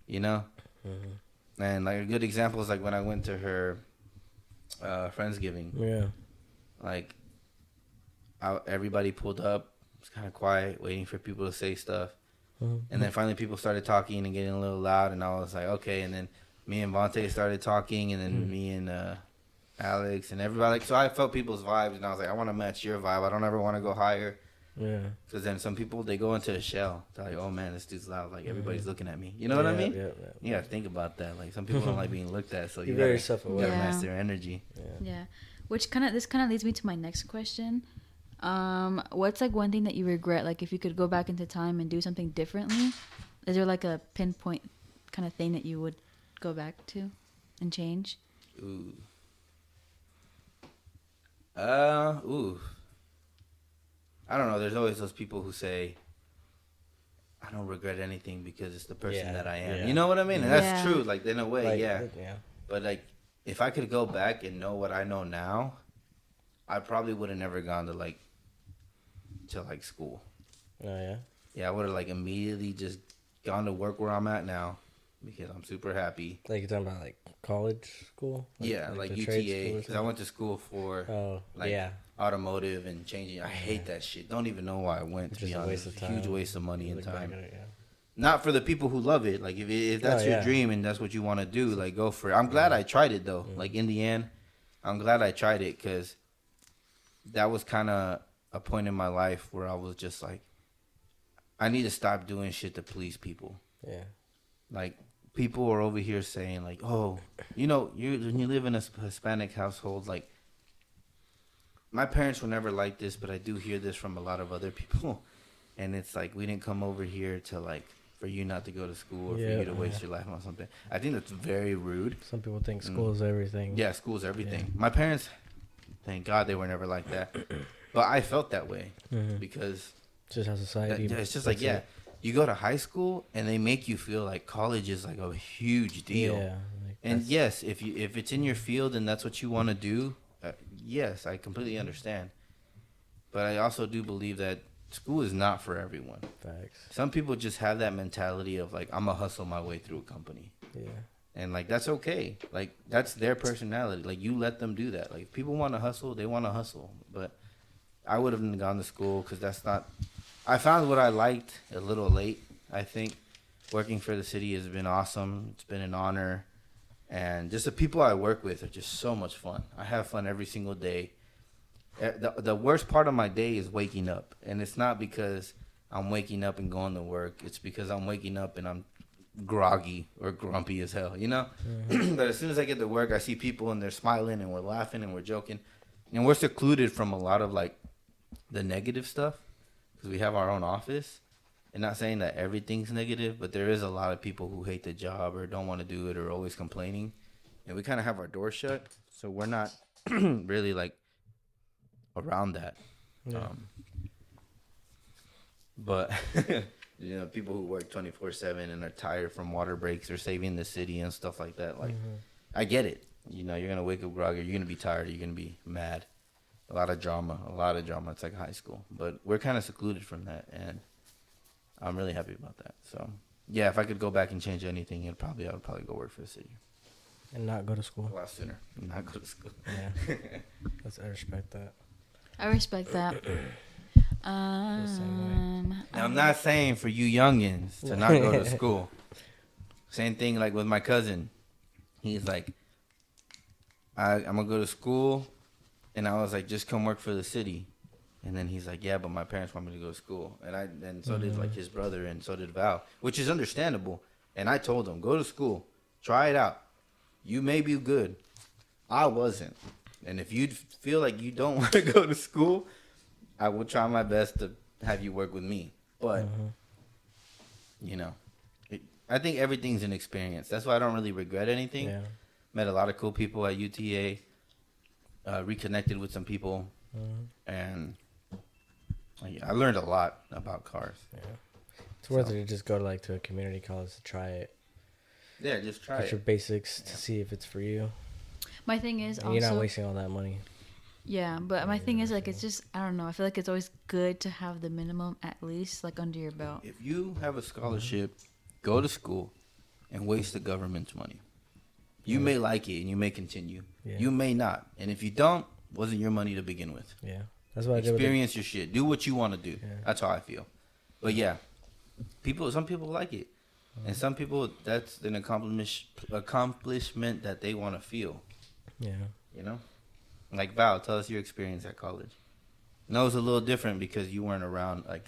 You know. Mm-hmm. And like a good example is like when I went to her Friendsgiving. Yeah. Like, everybody pulled up. It was kind of quiet, waiting for people to say stuff. Mm-hmm. And then finally, people started talking and getting a little loud, and I was like, okay. And then me and Vontae started talking, and then me and Alex and everybody. So I felt people's vibes, and I was like, I want to match your vibe. I don't ever want to go higher. Yeah. Because then some people, they go into a shell. They're like, oh, man, this dude's loud. Like, everybody's looking at me. You know what I mean? Yeah. You got to think about that. Like, some people don't like being looked at, so you got to match their energy. Yeah. This kind of leads me to my next question. What's like one thing that you regret? Like, if you could go back into time and do something differently, is there like a pinpoint kind of thing that you would go back to and change? Ooh. I don't know. There's always those people who say, I don't regret anything because it's the person that I am. Yeah. You know what I mean? And that's true. Like, in a way, like, yeah. But, like, if I could go back and know what I know now, I probably would have never gone to, like, school. Oh, yeah? Yeah, I would have, like, immediately just gone to work where I'm at now because I'm super happy. Like, you're talking about, like, college school? Like UTA. Because I went to school for, automotive and changing. I hate that shit. Don't even know why I went, to be honest. It's a huge waste of money and time. Not for the people who love it. Like, if that's your dream and that's what you want to do, like, go for it. I'm glad I tried it, though. Like, in the end, I'm glad I tried it because that was kind of a point in my life where I was just like, I need to stop doing shit to please people. Yeah. Like, people are over here saying, like, oh, you know, when you live in a Hispanic household, like, my parents were never like this, but I do hear this from a lot of other people. And it's like, we didn't come over here to, like, for you not to go to school or for you to waste your life on something. I think that's very rude. Some people think school is everything. Yeah, school is everything. Yeah. My parents, thank God they were never like that. But I felt that way because... It's just how society... It's just like, you go to high school and they make you feel like college is like a huge deal. Yeah. Like and yes, if it's in your field and that's what you want to do, yes, I completely understand. But I also do believe that school is not for everyone. Facts. Some people just have that mentality of like, I'm going to hustle my way through a company. Yeah. And like, that's okay. Like, that's their personality. Like, you let them do that. Like, if people want to hustle, they want to hustle. But I would have gone to school because that's not... I found what I liked a little late, I think. Working for the city has been awesome. It's been an honor. And just the people I work with are just so much fun. I have fun every single day. The worst part of my day is waking up. And it's not because I'm waking up and going to work. It's because I'm waking up and I'm groggy or grumpy as hell, you know? Mm-hmm. But as soon as I get to work, I see people and they're smiling and we're laughing and we're joking. And we're secluded from a lot of, like, the negative stuff. Because we have our own office. And not saying that everything's negative, but there is a lot of people who hate the job or don't want to do it or always complaining. And we kind of have our door shut. So we're not really, like, around that. Yeah. But, you know, people who work 24/7 and are tired from water breaks or saving the city and stuff like that. Like, I get it. You know, you're going to wake up groggy. You're going to be tired. You're going to be mad. A lot of drama. It's like high school. But we're kind of secluded from that, and I'm really happy about that. So, yeah, if I could go back and change anything, I would probably go work for the city. And not go to school. A lot sooner. Not go to school. Yeah. I respect that. I respect that. same Now, I'm not saying for you youngins to not go to school. Same thing like with my cousin. He's like, I'm going to go to school. And I was like, just come work for the city. And then he's like, yeah, but my parents want me to go to school. And so did like his brother and so did Val, which is understandable. And I told him, go to school. Try it out. You may be good. I wasn't. And if you feel like you don't want to go to school, I will try my best to have you work with me. But, you know, I think everything's an experience. That's why I don't really regret anything. Yeah. Met a lot of cool people at UTA. Reconnected with some people. And I learned a lot about cars. Yeah. It's worth it to just go to a community college to try it. Yeah, just try Get it. your basics to see if it's for you. My thing is And also, you're not wasting all that money. yeah, but my thing is like it's just I don't know. I feel like it's always good to have the minimum at least like under your belt. If you have a scholarship, go to school and waste the government's money. You may like it and you may continue. Yeah. You may not. And if you don't, wasn't your money to begin with. Yeah. That's what I did with Experience your shit. Do what you want to do. Yeah. That's how I feel. But yeah, some people like it. And some people, that's an accomplishment that they want to feel. Yeah. You know? Like Val, tell us your experience at college. No, it's a little different because you weren't around. Like,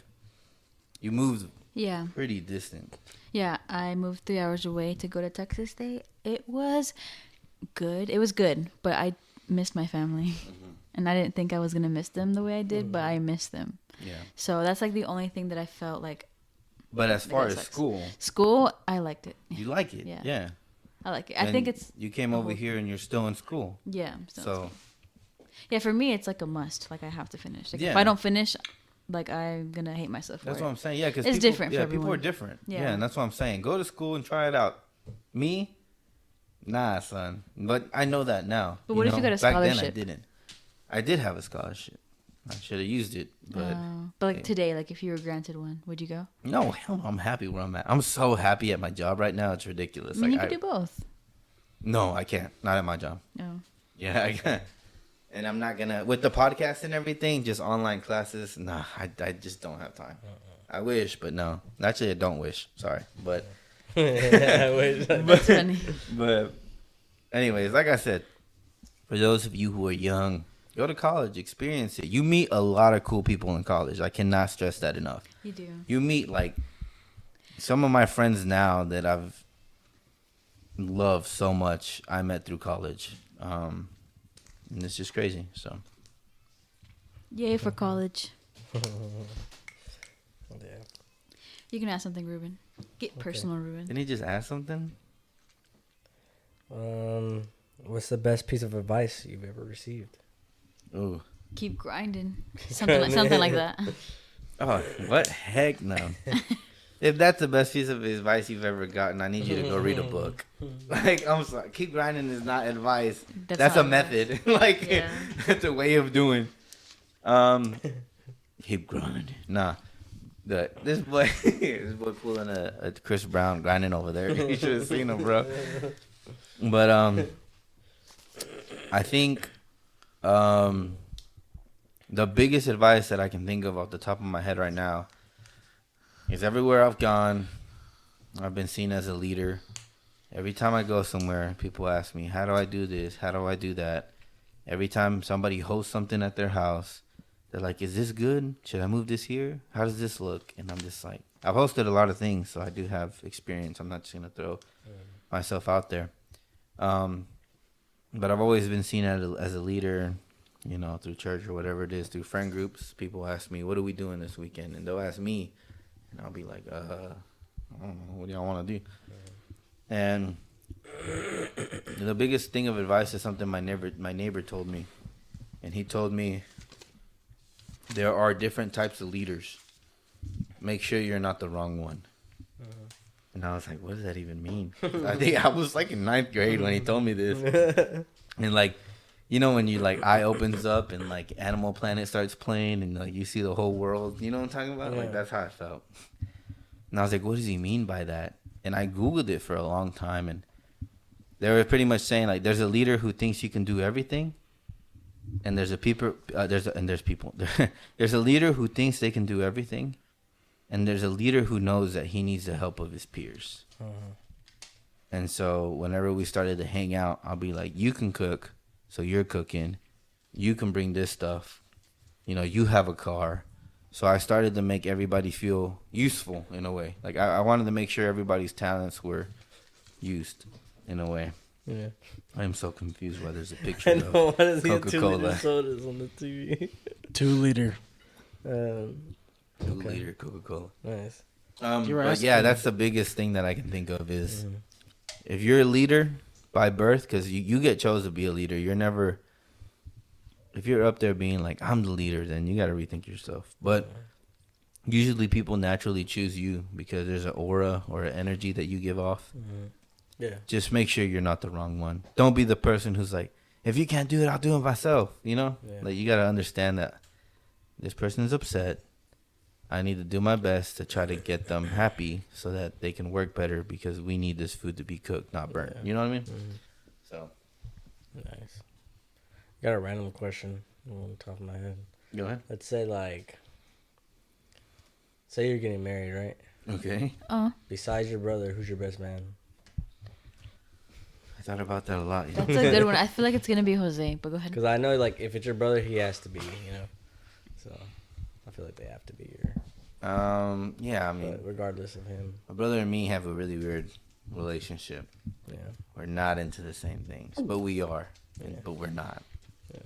you moved Yeah. pretty distant. Yeah, I moved 3 hours away to go to Texas State. It was good. It was good, but I missed my family. And I didn't think I was going to miss them the way I did, but I missed them. Yeah. So that's like the only thing that I felt like. But as far That as sucks. school, I liked it. you like it. Yeah. Yeah. I like it. I And think it's. You came a over whole- here and you're still in school. Yeah. I'm still in So, school. Yeah, for me, it's like a must. Like, I have to finish. Like, if Yeah. I don't finish, like, I'm going to hate myself for that's it. what I'm saying. Yeah, because It's different for Yeah, people are everyone. different. Yeah. Yeah. And that's what I'm saying. Go to school and try it out. Me? Nah, son. But I know that now. But what if you got a Back then, I scholarship? didn't. I did have a scholarship. I should have used it. But like today, like if you were granted one, would you go? no, hell no. I'm happy where I'm at. I'm so happy at my job right now. It's ridiculous. I mean, you Like, could do both. No, I can't. Not at my job. No. Yeah, I can't. And I'm not gonna with the podcast and everything, just online classes. Nah, I just don't have time. I wish, but no. Actually, I don't wish. Sorry, but That's funny. but anyways, like I said, for those of you who are young, go to college, experience it. You meet a lot of cool people in college. I cannot stress that enough. You do. You meet like some of my friends now that I've loved so much. I met through college, and it's just crazy. So. Yay for college. Yeah. You can ask something, Ruben. Get personal, Ruben. Didn't he just ask something? What's the best piece of advice you've ever received? Ooh. Keep grinding. Something like that. Oh, what? Heck no. If that's the best piece of advice you've ever gotten, I need you to go read a book. Like, I'm sorry. Keep grinding is not advice. That's not a method. Like, Yeah. it's a way of doing. Keep grinding. Nah. This boy pulling a Chris Brown grinding over there. You should have seen him, bro. But I think the biggest advice that I can think of off the top of my head right now is everywhere I've gone, I've been seen as a leader. Every time I go somewhere, people ask me, how do I do this? How do I do that? Every time somebody hosts something at their house, they're like, is this good? Should I move this here? How does this look? And I'm just like, I've hosted a lot of things, so I do have experience. I'm not just going to throw myself out there. But I've always been seen as a leader, you know, through church or whatever it is, through friend groups. People ask me, what are we doing this weekend? And they'll ask me, and I'll be like, I don't know, what do y'all want to do? And the biggest thing of advice is something my neighbor told me. And he told me, there are different types of leaders. Make sure you're not the wrong one. And I was like, what does that even mean? I think I was like in 9th grade when he told me this. And like, you know, when you like eye opens up and like Animal Planet starts playing and like you see the whole world, you know what I'm talking about? Yeah. Like that's how I felt. And I was like, what does he mean by that? And I Googled it for a long time, and they were pretty much saying like there's a leader who thinks you can do everything, and there's people. There's a leader who thinks they can do everything, and there's a leader who knows that he needs the help of his peers. And so whenever we started to hang out, I'll be like, you can cook, so you're cooking. You can bring this stuff. You have a car. So I started to make everybody feel useful in a way. Like I wanted to make sure everybody's talents were used in a way. Yeah. I am so confused why there's a picture I know. Why does of he have 2 liter Coca-Cola. sodas on the TV? 2 liter. 2-liter Coca-Cola. Nice. You were But asking- yeah, that's the biggest thing that I can think of is if you're a leader by birth, because you get chose to be a leader. You're never, if you're up there being like, I'm the leader, then you got to rethink yourself. But usually people naturally choose you because there's an aura or an energy that you give off. Yeah. Just make sure you're not the wrong one. Don't be the person who's like, if you can't do it, I'll do it myself. Yeah. Like you got to understand that this person is upset. I need to do my best to try to get them happy so that they can work better because we need this food to be cooked, not burnt. Yeah. You know what I mean? So, Nice. Got a random question on the top of my head. go ahead. Let's say say you're getting married, right? Okay. Besides your brother, who's your best man? I thought about that a lot. That's a good one. I feel like it's gonna be Jose, but go ahead. Because I know, if it's your brother, he has to be, So, I feel like they have to be your. Yeah, I mean, But regardless of him, my brother and me have a really weird relationship. yeah. We're not into the same things, but we are, Yeah. but we're not. Yeah.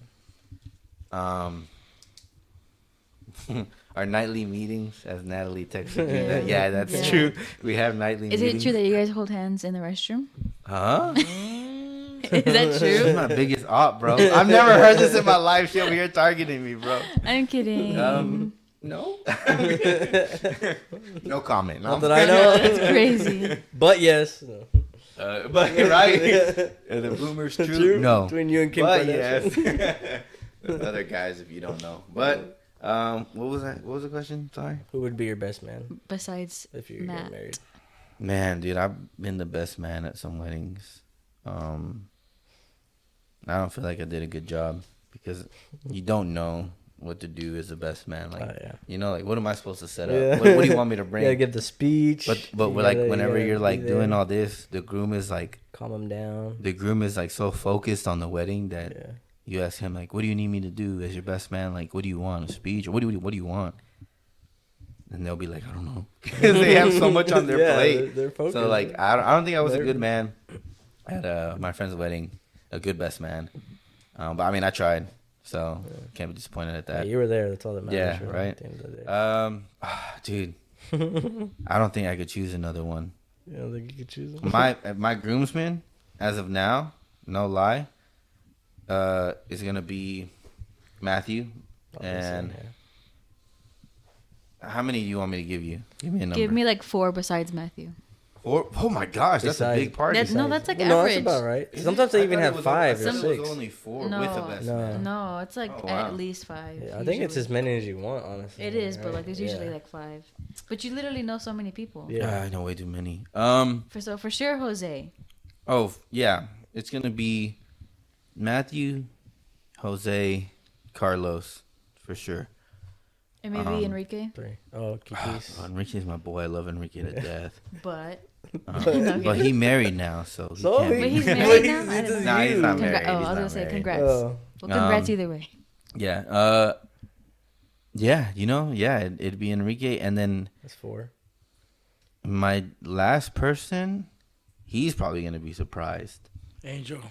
Our nightly meetings, as Natalie texted me. Yeah. Yeah, that's Yeah. true. We have nightly Is meetings. it true that you guys hold hands in the restroom? Huh? Is that She's true? my biggest op, bro. I've never heard this in my life. She over here targeting me, bro. I'm kidding. No. No comment. Not that I know. That's crazy. But yes. No. But right. Are the boomers true? No. Between you and Kim But Kardashian. yes. Other guys, if you don't know. But what was that? What was the question? Sorry. Who would be your best man Besides if you're Matt. getting married? Man, dude, I've been the best man at some weddings. I don't feel like I did a good job because you don't know what to do as the best man. Like, Yeah. What am I supposed to set up? Yeah. What do you want me to bring? You gotta give the speech. But you like gotta- whenever you you're gotta like be doing there. all this, the groom is like Calm him down. so focused on the wedding that Yeah. you ask him like, what do you need me to do as your best man? Like, what do you want? A speech or what do you want? And they'll be like, I don't know, because they have so much on their Yeah, plate. they're focused. So like, I don't think I was a good man at my friend's wedding, a good best man. But I mean, I tried, so can't be disappointed at Yeah, that. you were there. That's all that matters. Yeah, really, right. At the end of the day. Dude, I don't think I could choose another one. You don't think you could choose them? My groomsman, as of now, no lie, is gonna be Matthew. And how many do you want me to give you? Give me a number. Give me like 4 besides Matthew. Oh my gosh, that's a Besides- big party. No, that's like No, average. that's about right. Is it? Sometimes they I even thought it have was 5 I or thought it 6. was only 4 No. with a best No. man. No, it's like Oh, wow. at least 5. Yeah, I think it's usually. as many as you want, honestly. It is, but right? like there's usually like 5. But you literally know so many people. Yeah. I know way too many. For sure, Jose. Oh yeah, it's gonna be Matthew, Jose, Carlos, for sure. And maybe Enrique. 3. Oh, Kikis. Enrique's my boy. I love Enrique to death. But But he married now, so he So can't But be. he's married now? I He's didn't Nah, know. he's not huge. married. Oh, He's I was not gonna say married. congrats. Oh. Well, congrats Um, either way. Yeah. It'd be Enrique, and then That's 4. my last person, he's probably gonna be surprised, Angel.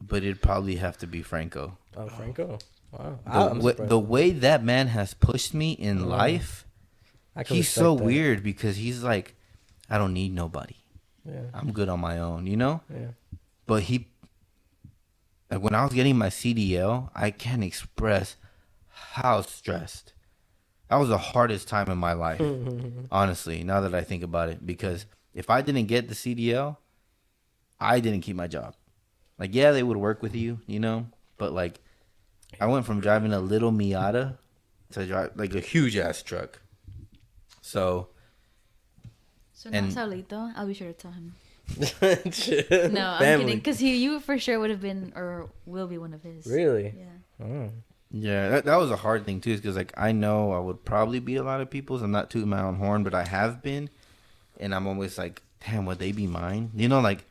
but it'd probably have to be Franco. Oh, Franco. Wow. The way that man has pushed me in life, I can he's respect so that. weird because he's like, I don't need nobody. Yeah. I'm good on my own, you know? Yeah. But like when I was getting my CDL, I can't express how stressed. That was the hardest time in my life, honestly, now that I think about it. Because if I didn't get the CDL, I didn't keep my job. Like, yeah, they would work with you, you know? But like, I went from driving a little Miata to drive like a huge-ass truck. So... So now and- Saulito, I'll be sure to tell him. Chill. No, I'm Family. kidding. Because you for sure would have been or will be one of his. Really? Yeah. Oh. Yeah, that was a hard thing too, because like I know I would probably be a lot of people's. I'm not tooting my own horn, but I have been, and I'm always like, damn, would they be mine? You know, like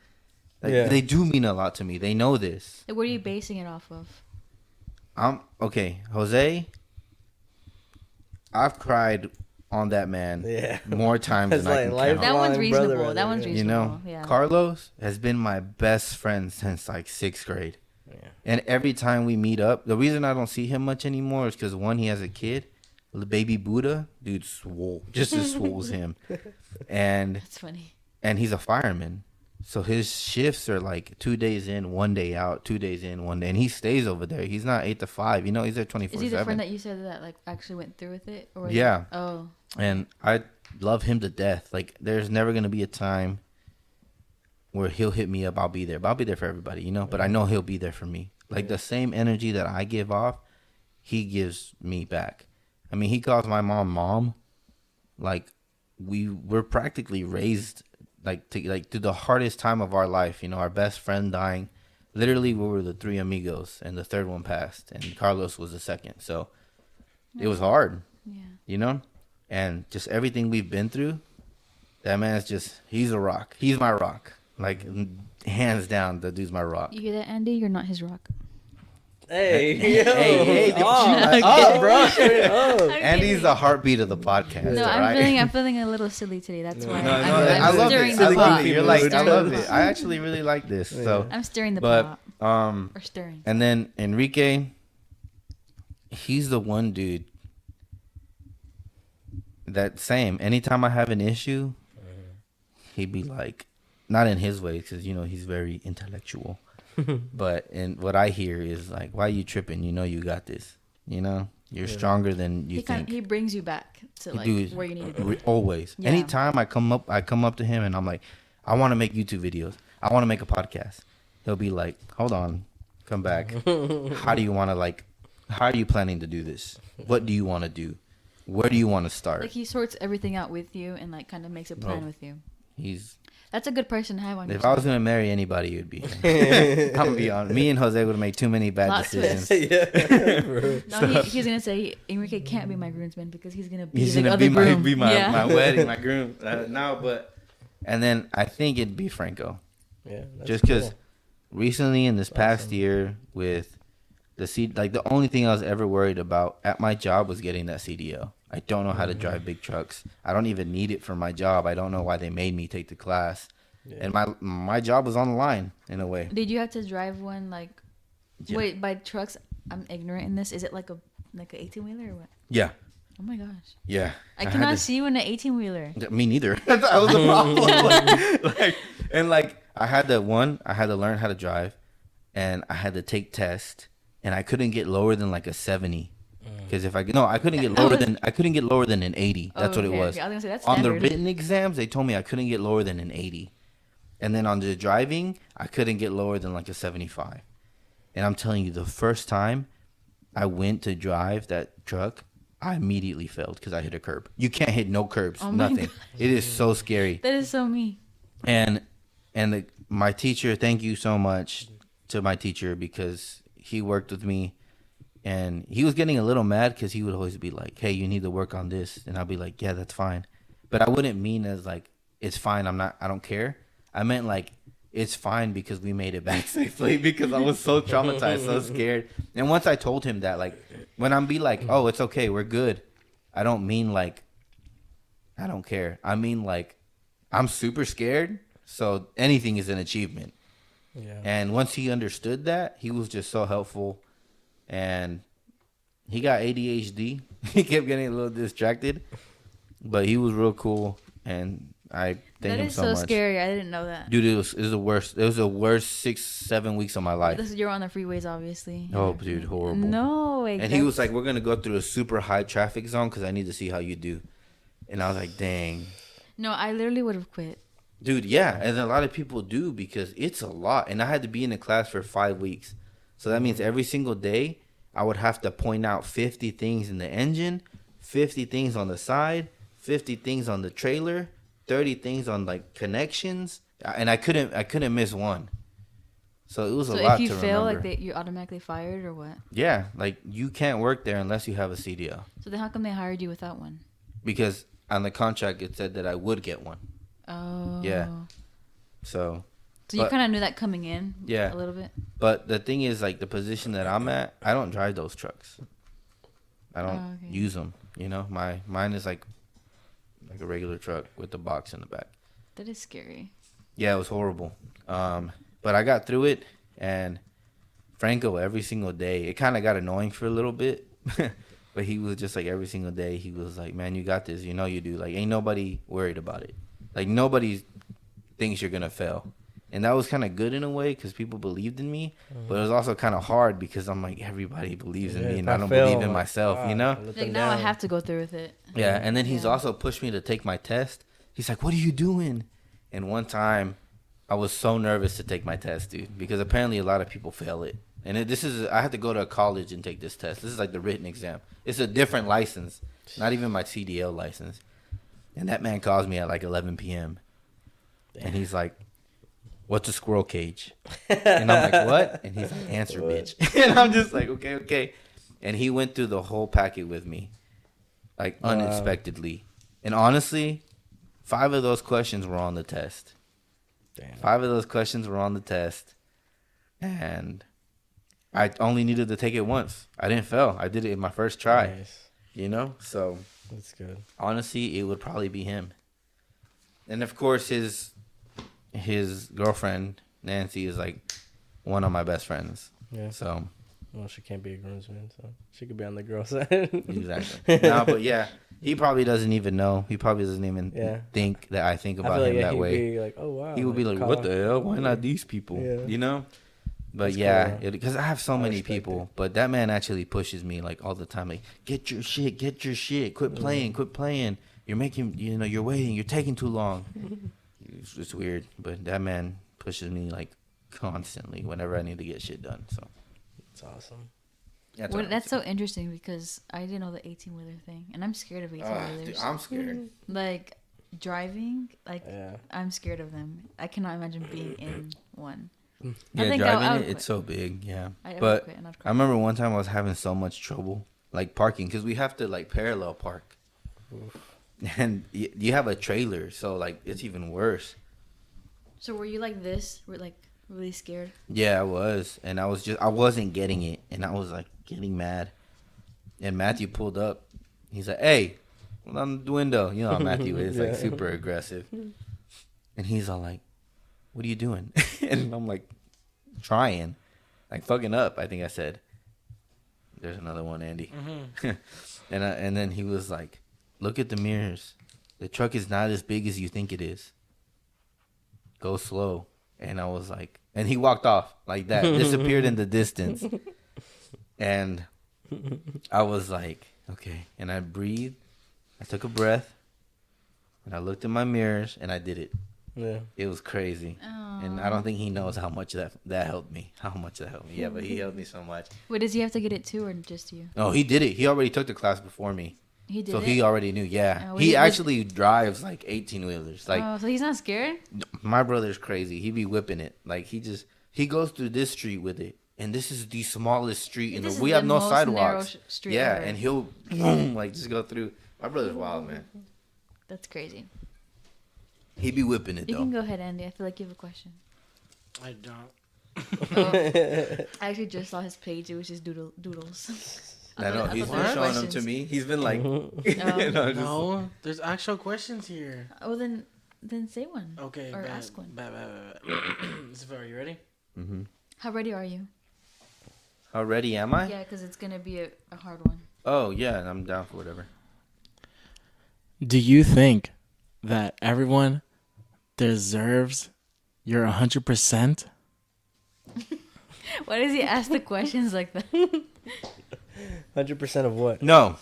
Yeah. they do mean a lot to me. They know this. Like, what are you basing it off of? I'm okay, Jose. I've cried on that man Yeah. more times It's than I like can life- count. That one's Brother, reasonable. brother, That one's yeah. reasonable. You know, Yeah. Carlos has been my best friend since like 6th grade. Yeah. And every time we meet up, the reason I don't see him much anymore is because one, he has a kid, the baby Buddha, dude, swole, just as swole as him, and That's funny. he's a fireman, so his shifts are like 2 days in, 1 day out, 2 days in, 1 day, and he stays over there. He's not 8 to 5, you know, he's there 24/7. Is he the friend that you said that like actually went through with it? Or Yeah. Oh. And I love him to death. Like, there's never gonna be a time where he'll hit me up. I'll be there. But I'll be there for everybody, you know. But I know he'll be there for me. Like the same energy that I give off, he gives me back. I mean, he calls my mom. Like we're practically raised like to the hardest time of our life. You know, our best friend dying. Literally, we were the three amigos, and the third one passed, and Carlos was the second. So it was hard, Yeah. you know. And just everything we've been through, that man's he's a rock. He's my rock. Like, hands down, the dude's my rock. You hear that, Andy? You're not his rock. Hey, yo. hey, Oh, bro. Oh. Andy's the heartbeat of the podcast. No, all right? I'm feeling a little silly today. That's why No, I'm I love stirring it. the I love pot. it. You're like, I Stirring love the it. pot. I actually really like this. So, I'm stirring the but pot. Or stirring. and then Enrique, he's the one dude that same. Anytime I have an issue, he'd be like, not in his way, because you know he's very intellectual. But and what I hear is like, why are you tripping? You know you got this. You know you're stronger than you think. He brings you back to like Dude, where you need to be. always. Yeah. Anytime I come up to him and I'm like, I want to make YouTube videos. I want to make a podcast. He'll be like, hold on, come back. How do you want to how are you planning to do this? What do you want to do? Where do you want to start? Like he sorts everything out with you and like kind of makes a plan Oh. with you. That's a good person to have on your If I was side. gonna marry anybody, it would be him. I'm gonna be honest. Me and Jose would have made too many bad Plot decisions. Yeah, bro. No, he's gonna say Enrique can't be my groomsman because he's gonna be He's the gonna other be groom. my Yeah. wedding, my groom. No, but and then I think it'd be Franco. Yeah, that's Just because cool. recently in this past Awesome. year with the the only thing I was ever worried about at my job was getting that CDL. I don't know how to drive big trucks. I don't even need it for my job. I don't know why they made me take the class. Yeah. And my job was on the line in a way. Did you have to drive one like? Yeah. Wait, by trucks, I'm ignorant in this. Is it like a 18-wheeler or what? Yeah. Oh my gosh, Yeah. I had cannot to- see you in an 18-wheeler. Me neither. That was the problem. I had to learn how to drive, and I had to take tests, and I couldn't get lower than like a 70. Because I couldn't get lower than an 80. That's what it was. Okay. I was gonna say that's On the standard. written exams, they told me I couldn't get lower than an 80, and then on the driving, I couldn't get lower than like a 75. And I'm telling you, the first time I went to drive that truck, I immediately failed because I hit a curb. You can't hit no curbs, Oh my nothing. God. It is so scary. That is so me. And my teacher, thank you so much to my teacher because he worked with me, and he was getting a little mad because he would always be like, "Hey, you need to work on this," and I'll be like, "Yeah, that's fine," but I wouldn't mean as like it's fine. I don't care. I meant like it's fine because we made it back safely because I was so traumatized, so scared. And once I told him that, like when I'm be like, "Oh, it's okay, we're good," I don't mean like I don't care. I mean like I'm super scared. So anything is an achievement. Yeah. And once he understood that, he was just so helpful. And he got ADHD. He kept getting a little distracted. But he was real cool. And I thank That him is so so much. scary. I didn't know that. Dude, it was the worst. It was the worst 6-7 weeks of my life. You're on the freeways, obviously. Oh, dude, horrible. No, And he was like, we're going to go through a super high traffic zone because I need to see how you do. And I was like, dang. No, I literally would have quit. Dude, yeah, and a lot of people do because it's a lot. And I had to be in the class for 5 weeks. So that means every single day I would have to point out 50 things in the engine, 50 things on the side, 50 things on the trailer, 30 things on like connections, and I couldn't miss one. So it was So a lot if you to fail, remember. like you're automatically fired or what? Yeah, like you can't work there unless you have a CDL. So then how come they hired you without one? Because on the contract it said that I would get one. Oh. Yeah. So So you but- kind of knew that coming in. Yeah. A little bit. but the thing is, like, the position that I'm at, I don't drive those trucks. I don't Oh, okay. use them. You know, mine is like a regular truck with the box in the back. That is scary. Yeah, it was horrible. But I got through it, and Franco, every single day, it kind of got annoying for a little bit. But he was just like, every single day, he was like, man, you got this. You know you do. Like, ain't nobody worried about it. Like, nobody thinks you're going to fail. And that was kind of good in a way because people believed in me. But it was also kind of hard because I'm like, everybody believes in me, and I don't believe in myself, you know? Like now I have to go through with it. Yeah, and then he's Yeah. also pushed me to take my test. He's like, what are you doing? And one time, I was so nervous to take my test, dude, because apparently a lot of people fail it. And I had to go to a college and take this test. This is like the written exam. It's a different license, not even my CDL license. And that man calls me at like 11 p.m. And he's like, what's a squirrel cage? And I'm like, what? And he's like, answer, bitch. And I'm just like, okay. And he went through the whole packet with me, like unexpectedly. And honestly, 5 of those questions were on the test. Damn. 5 of those questions were on the test. And I only needed to take it once. I didn't fail. I did it in my first try, Nice. you know? So That's good. honestly, it would probably be him. And of course, his girlfriend, Nancy, is like one of my best friends. Yeah. So, Well, she can't be a groomsman, so she could be on the girl side. exactly. No, but yeah, he probably doesn't even know. He probably doesn't even Yeah. think that I think I about feel like him that he'd way. be like, oh wow. He would be like, "What the hell? Why not these people?" Yeah. You know. But That's yeah, cool. because I have so I many respect people. it. But that man actually pushes me like all the time. Like, get your shit, quit playing, quit playing. You're making, you're waiting, you're taking too long. It's weird, but that man pushes me like constantly whenever I need to get shit done. So It's awesome. that's Well, what that's so interesting because I didn't know the 18-wheeler thing, and I'm scared of 18-wheelers. dude, I'm scared. Like driving, like Yeah. I'm scared of them. I cannot imagine being in one. I Yeah, think I driving would it, quit. it's so big. Yeah, I would but quit and I'd I cry. remember one time I was having so much trouble like parking because we have to like parallel park, and you have a trailer, so like it's even worse. So were you like this? Were like really scared? Yeah, I was, and I wasn't getting it, and I was like getting mad. And Matthew pulled up. He's like, "Hey, roll down the window." You know how Matthew is, like Yeah. super aggressive. And he's all like, "What are you doing?" And I'm like, "Trying, like fucking up." I think I said. There's another one, Andy. And then he was like, "Look at the mirrors. The truck is not as big as you think it is. Go slow." And I was like, and he walked off like that, disappeared in the distance. And I was like, okay. And I breathed. I took a breath. And I looked in my mirrors and I did it. Yeah. It was crazy. And I don't think he knows how much that helped me. How much that helped me. Yeah, but he helped me so much. Wait, does he have to get it too, or just you? Oh, he did it. He already took the class before me. He did So it. he already knew. Yeah. Oh, He he- actually drives like 18-wheelers. Like, Oh, so he's not scared? my brother's crazy. He be whipping it. Like, he goes through this street with it. And this is the smallest street in This the. is We the have no most narrow sidewalks. street Yeah, ever. and he'll boom, like just go through. My brother's wild, man. That's crazy. He be whipping it You though. can go ahead, Andy. I feel like you have a question. I don't. Oh, I actually just saw his page. It was just doodles. I know thought he's there been were showing them to questions. me. He's been like, Oh. just- No, there's actual questions here. Oh, then say one. Okay, Or bet, ask one. bet. Zafar, are you ready? Mhm. How ready are you? How ready am I? Yeah, because it's gonna be a hard one. Oh yeah, I'm down for whatever. Do you think that everyone deserves your 100%? Why does he ask the questions like that? 100% of what? No.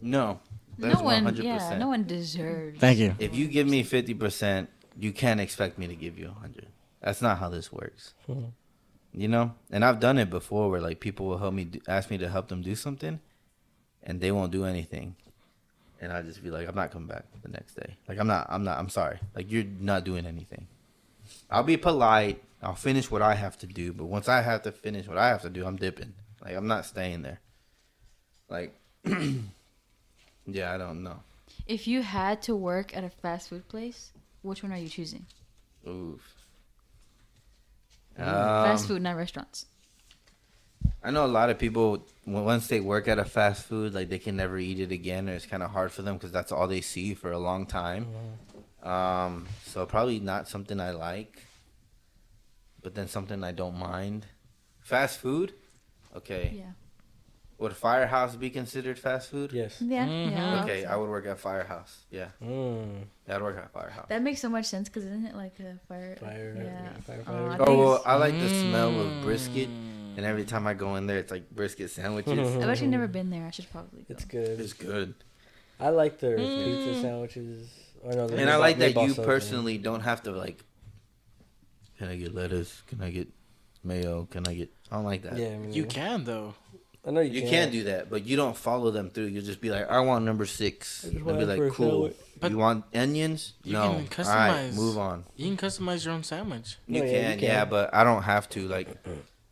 There's No one, 100%. yeah, no one deserves. Thank you. If you give me 50%, you can't expect me to give you 100. That's not how this works. You know? And I've done it before where like people will help me ask me to help them do something and they won't do anything. And I just be like, I'm not coming back the next day. Like I'm sorry. Like you're not doing anything. I'll be polite I'll finish what I have to do, but once I have to finish what I have to do, I'm dipping. Like, I'm not staying there. Like, yeah, I don't know. If you had to work at a fast food place, which one are you choosing? Oof. Fast food, not restaurants. I know a lot of people, once they work at a fast food, like, they can never eat it again, or it's kind of hard for them because that's all they see for a long time. So probably not something I like, but then something I don't mind. Fast food? Okay. Yeah. Would Firehouse be considered fast food? Yes. Yeah. Yeah. Okay, I would work at Firehouse. Yeah. Mm. Yeah, I'd work at Firehouse. That makes so much sense because isn't it like a fire? Yeah. Firefighter. I Oh, think well, I like the smell of brisket, and every time I go in there, it's like brisket sandwiches. I've actually never been there. I should probably go. It's good. It's good. I like their pizza sandwiches. Or no, And I like that you meatball personally don't have to, like, can I get lettuce? Can I get mayo? Can I get... I don't like that. Yeah, I mean, You can though. I know You can do that, but you don't follow them through. You just be like, I want number 6. I just They'll want be it for like, a cool. sandwich. But You want onions? you No. can All right, customize- move on. You can customize your own sandwich. You No, yeah, can, you can. yeah, but I don't have to. Like,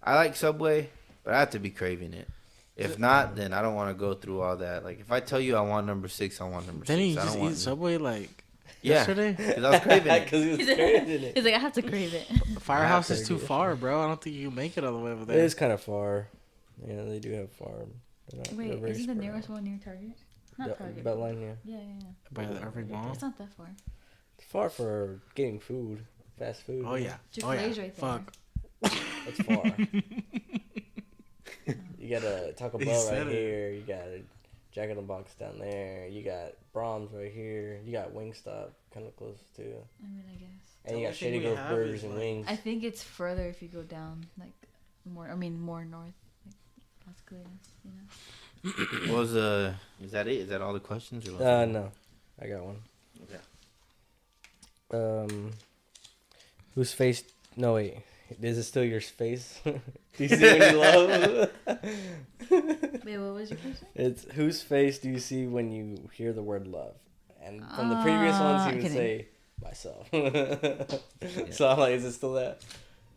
I like Subway, but I have to be craving it. If not, then I don't want to go through all that. Like, if I tell you I want number 6, I want number 6. Then you I just don't eat want Subway like Yeah, yesterday. because I was craving it. Because he was He's like, craving it. he's like, I have to crave it. Firehouse is to too get it. far, bro. I don't think you can make it all the way over It there. is kind of far. Yeah, they do have farm. Wait, isn't the nearest one near Target? Not Target. Beltline, yeah. Yeah, yeah, yeah. By the Irving Mall. It's not that far. It's far for getting food, fast food. Oh yeah. Oh Chick-fil-A's yeah. right there. Fuck. That's far. You got a Taco He Bell said right it. here. You got a Jack in the Box down there. You got Brahms right here. You got Wingstop kind of close too. I mean, I guess. And The you only got thing Shady we Grove have Burgers is, and like- Wings. I think it's further if you go down, like more. I mean, more north, like Las Colinas, you know. What was is that it? Is that all the questions? Or was No, I got one. Okay. Whose face? No, wait. Is it still your face? Do you see when you love? Wait, what was your question? It's whose face do you see when you hear the word love? And from the previous ones, he would kidding. say myself. So I'm like, is it still that?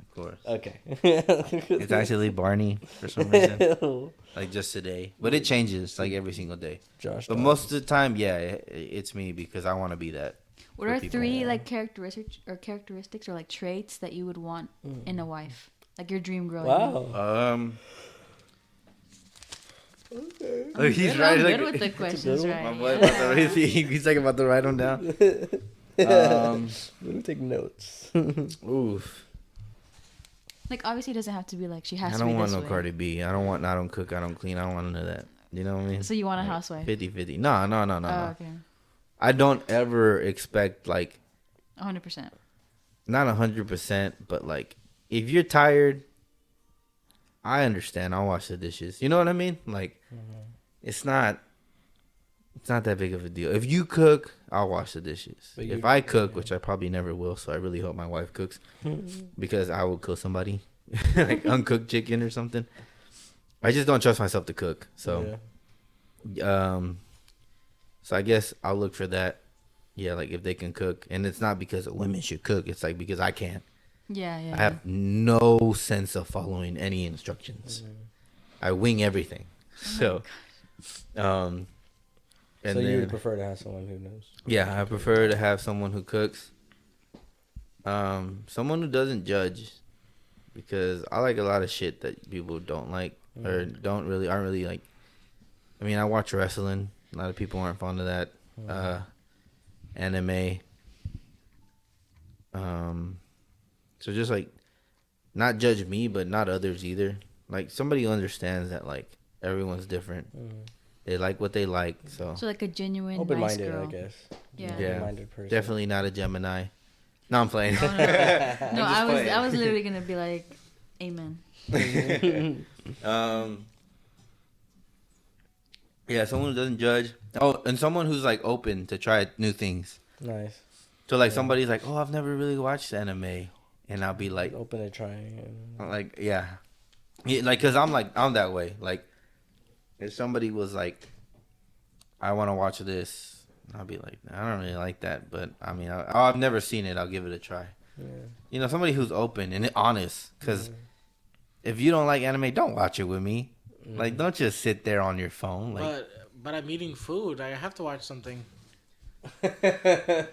Of course. Okay. It's actually Barney for some reason. Like just today. But it changes like every single day. Josh. But most of the time, yeah, it's me because I want to be that. What For are people. 3 like characteristics or like traits that you would want in a wife? Like your dream girl. Wow. Oh, he's I'm right. good Like, with the questions, one. right? my boy, about to write- he's like about to write them down. Let me take notes. Oof. Like obviously, it doesn't have to be like she has I to be don't want this no way. Cardi B. I don't cook. I don't clean. I don't want none of that. You know what I mean? So you want a Like, housewife? 50-50. No. Oh, No. okay. I don't ever expect like 100%. not 100%, but like if you're tired, I understand. I'll wash the dishes. You know what I mean? Like it's not that big of a deal. If you cook, I'll wash the dishes. But If you- I cook, which I probably never will, so I really hope my wife cooks because I will kill somebody like uncooked chicken or something. I just don't trust myself to cook. So so I guess I'll look for that. Yeah, like if they can cook, and it's not because women should cook. It's like because I can't. Yeah, yeah. I have no sense of following any instructions. I wing everything. So, and So then you would prefer to have someone who knows? yeah, I prefer to have someone who cooks. Someone who doesn't judge, because I like a lot of shit that people don't like or aren't really like. I mean, I watch wrestling. A lot of people aren't fond of that. Anime. So just like, not judge me, but not others either. Like somebody who understands that like everyone's different. They like what they like. So So like a genuine nice Open-minded, girl. I guess. Yeah. Yeah. Open-minded person. definitely not a Gemini. No, I'm playing. No, I was playing. I was literally gonna be like, amen. Yeah, someone who doesn't judge. Oh, and someone who's like open to try new things. Nice. So like somebody's like, oh, I've never really watched anime, and I'll be like, Open to trying. yeah, like cause I'm that way. Like if somebody was like, I want to watch this, I'll be like, I don't really like that, but I mean, I've never seen it. I'll give it a try. you know, somebody who's open and honest. Because if you don't like anime, don't watch it with me. Like, don't just sit there on your phone. Like, But I'm eating food. I have to watch something. What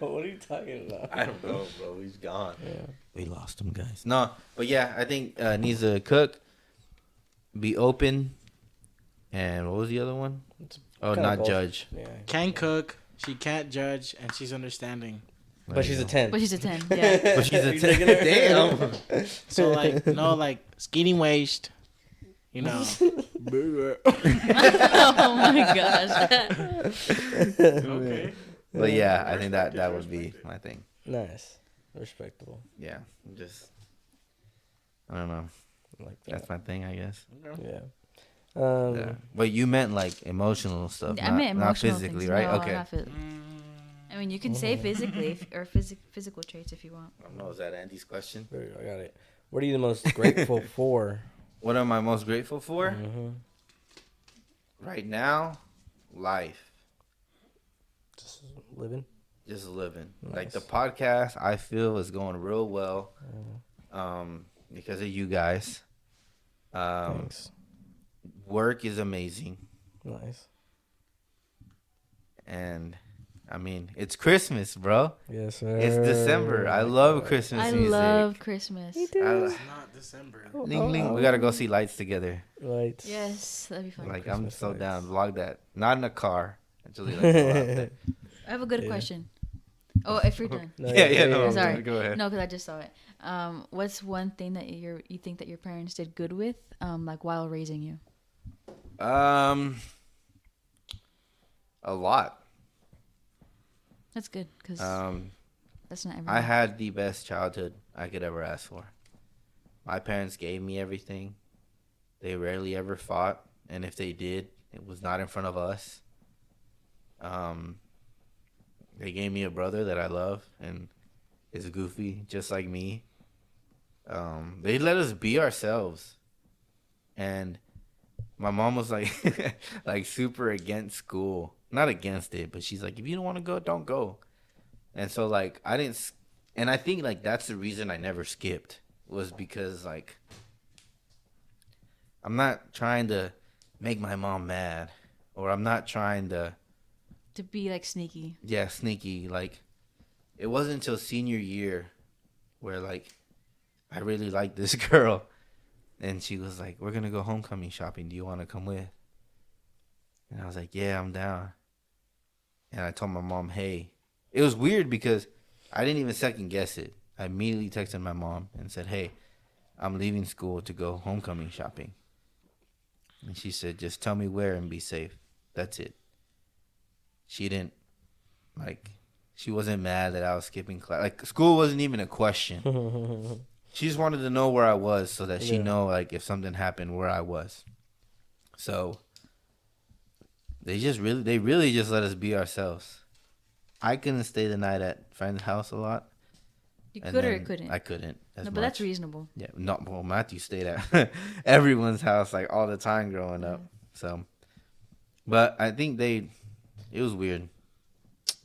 are you talking about? I don't know, bro. He's gone. Yeah. We lost him, guys. No, but yeah, I think needs to cook, be open, and what was the other one? Oh, kinda not both. judge. Yeah. Can cook. She can't judge, and she's understanding. But she's a 10. But she's a 10. Yeah. But she's a You 10. taking her? Damn. So like no like skinny waist. You know. Oh my gosh. Okay. But yeah, I think that would be my thing. Nice. Respectable. Yeah, I don't know. Like that. That's my thing, I guess. Yeah. Yeah. But you meant like emotional stuff, I meant not emotional physically, things. right? No, Okay. not I mean, you can say physically or physical traits if you want. I don't know. Is that Andy's question? There you go, I got it. What are you the most grateful for? What am I most grateful for? Mm-hmm. Right now, life. Just living. Just living. Nice. Like the podcast, I feel is going real well. Because of you guys. Thanks. Work is amazing. Nice. And I mean, it's Christmas, bro. Yes, sir. It's December. I love Christmas I music. love Christmas. It's not December. Ling, ling. We gotta go see lights together. Lights. Yes, that'd be fun. Like Christmas I'm so lights. down. Vlog that. Not in a car. Actually, like, go out there. I have a good Yeah. question. Oh, if you're done. No, Yeah, no. Sorry. Go ahead. No, because I just saw it. What's one thing that you think that your parents did good with, like while raising you? A lot. That's good because that's not everyone. I had the best childhood I could ever ask for. My parents gave me everything. They rarely ever fought, and if they did, it was not in front of us. They gave me a brother that I love and is goofy just like me. They let us be ourselves, and my mom was like, like super against school. Not against it, but she's like, if you don't want to go, don't go. And so like I didn't, and I think like that's the reason I never skipped was because like I'm not trying to make my mom mad, or I'm not trying to be like sneaky. yeah, sneaky. Like, it wasn't until senior year where, like, I really liked this girl. And she was like, we're going to go homecoming shopping. Do you want to come with? And I was like, yeah, I'm down. And I told my mom, hey. It was weird because I didn't even second guess it. I immediately texted my mom and said, hey, I'm leaving school to go homecoming shopping. And she said, just tell me where and be safe. That's it. She didn't, like, she wasn't mad that I was skipping class. Like, school wasn't even a question. She just wanted to know where I was so that she know, like, if something happened, where I was. So, they really just let us be ourselves. I couldn't stay the night at friend's house a lot. You and could or then couldn't. I couldn't. No, As but that's much. reasonable. Yeah, no, well, Matthew stayed at everyone's house, like, all the time growing up. So, but I think it was weird.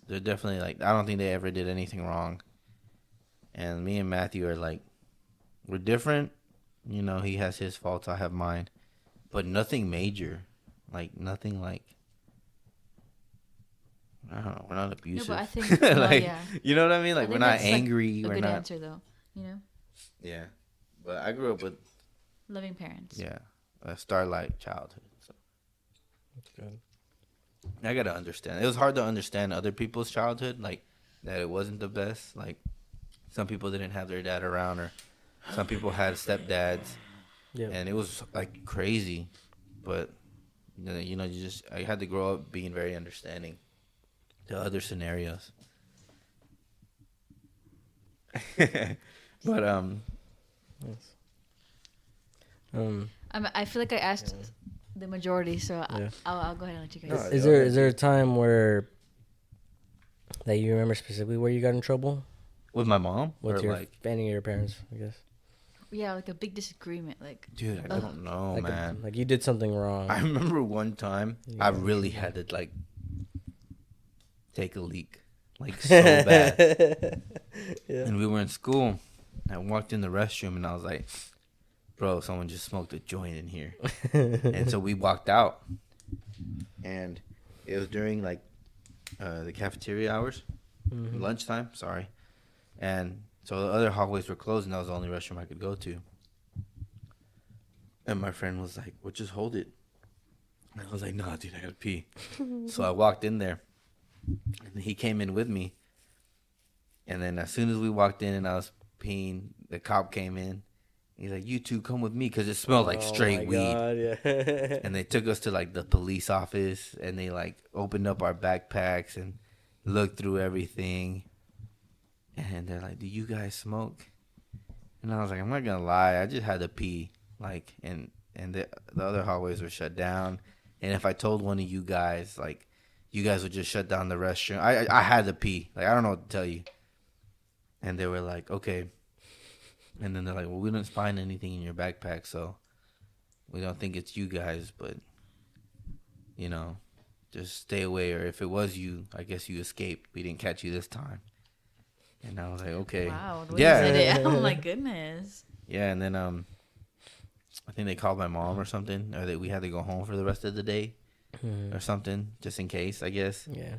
They're definitely, like, I don't think they ever did anything wrong. And me and Matthew are, like, we're different. You know, he has his faults, I have mine. But nothing major. Like, nothing, like, I don't know, we're not abusive. No, but I think, no, like, yeah. you know what I mean? I Like, we're think not that's, like, angry. a We're good not. answer, though. You know, Yeah. But I grew up with, loving parents. yeah, a starlight childhood. So That's good. I gotta understand. It was hard to understand other people's childhood, like that it wasn't the best. Like some people didn't have their dad around, or some people had stepdads, Yeah. and it was like crazy. But you know, I had to grow up being very understanding to other scenarios. But Nice. I feel like I asked the majority, so Yeah. I'll go ahead and let you guys. No, Is there a time where that you remember specifically where you got in trouble with my mom, with or your like, any of your parents? I guess. Yeah, like a big disagreement. Like, dude, I don't know, Like man. like you did something wrong. I remember one time I really had to like take a leak, like so bad. Yeah. And we were in school, I walked in the restroom and I was like, bro, someone just smoked a joint in here. And so we walked out. And it was during like the cafeteria hours, lunchtime, sorry. And so the other hallways were closed and that was the only restroom I could go to. And my friend was like, well, just hold it. And I was like, nah, dude, I gotta pee. So I walked in there. And he came in with me. And then as soon as we walked in and I was peeing, the cop came in. He's like, you two come with me because it smelled like straight weed. God, yeah. And they took us to like the police office and they like opened up our backpacks and looked through everything. And they're like, do you guys smoke? And I was like, I'm not gonna lie, I just had to pee. Like, and the other hallways were shut down. And if I told one of you guys, like, you guys would just shut down the restroom. I had to pee. Like, I don't know what to tell you. And they were like, okay. And then they're like, well, we didn't find anything in your backpack, so we don't think it's you guys, but, you know, just stay away. Or if it was you, I guess you escaped. We didn't catch you this time. And I was like, okay. Wow. Yeah. Oh, my goodness. Yeah, and then I think they called my mom or something, or that we had to go home for the rest of the day or something, just in case, I guess. Yeah.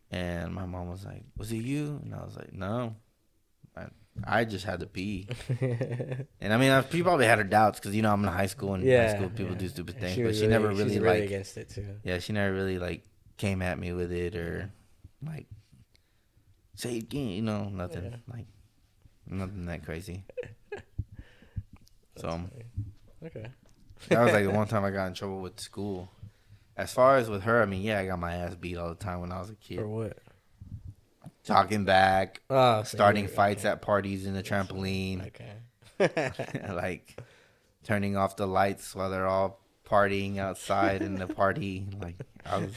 And my mom was like, was it you? And I was like, no. I just had to pee. And I mean, she probably had her doubts because, you know, I'm in high school and high school people do stupid things. But she never really, like, against it too. Yeah, she never really, like, came at me with it or, like, say it again, you know, nothing. Yeah. Like, nothing that crazy. So, okay. that was, like, the one time I got in trouble with school. As far as with her, I mean, yeah, I got my ass beat all the time when I was a kid. For what? Talking back, Oh, starting fights at parties in the trampoline, Okay. like turning off the lights while they're all partying outside in the party. Like, I was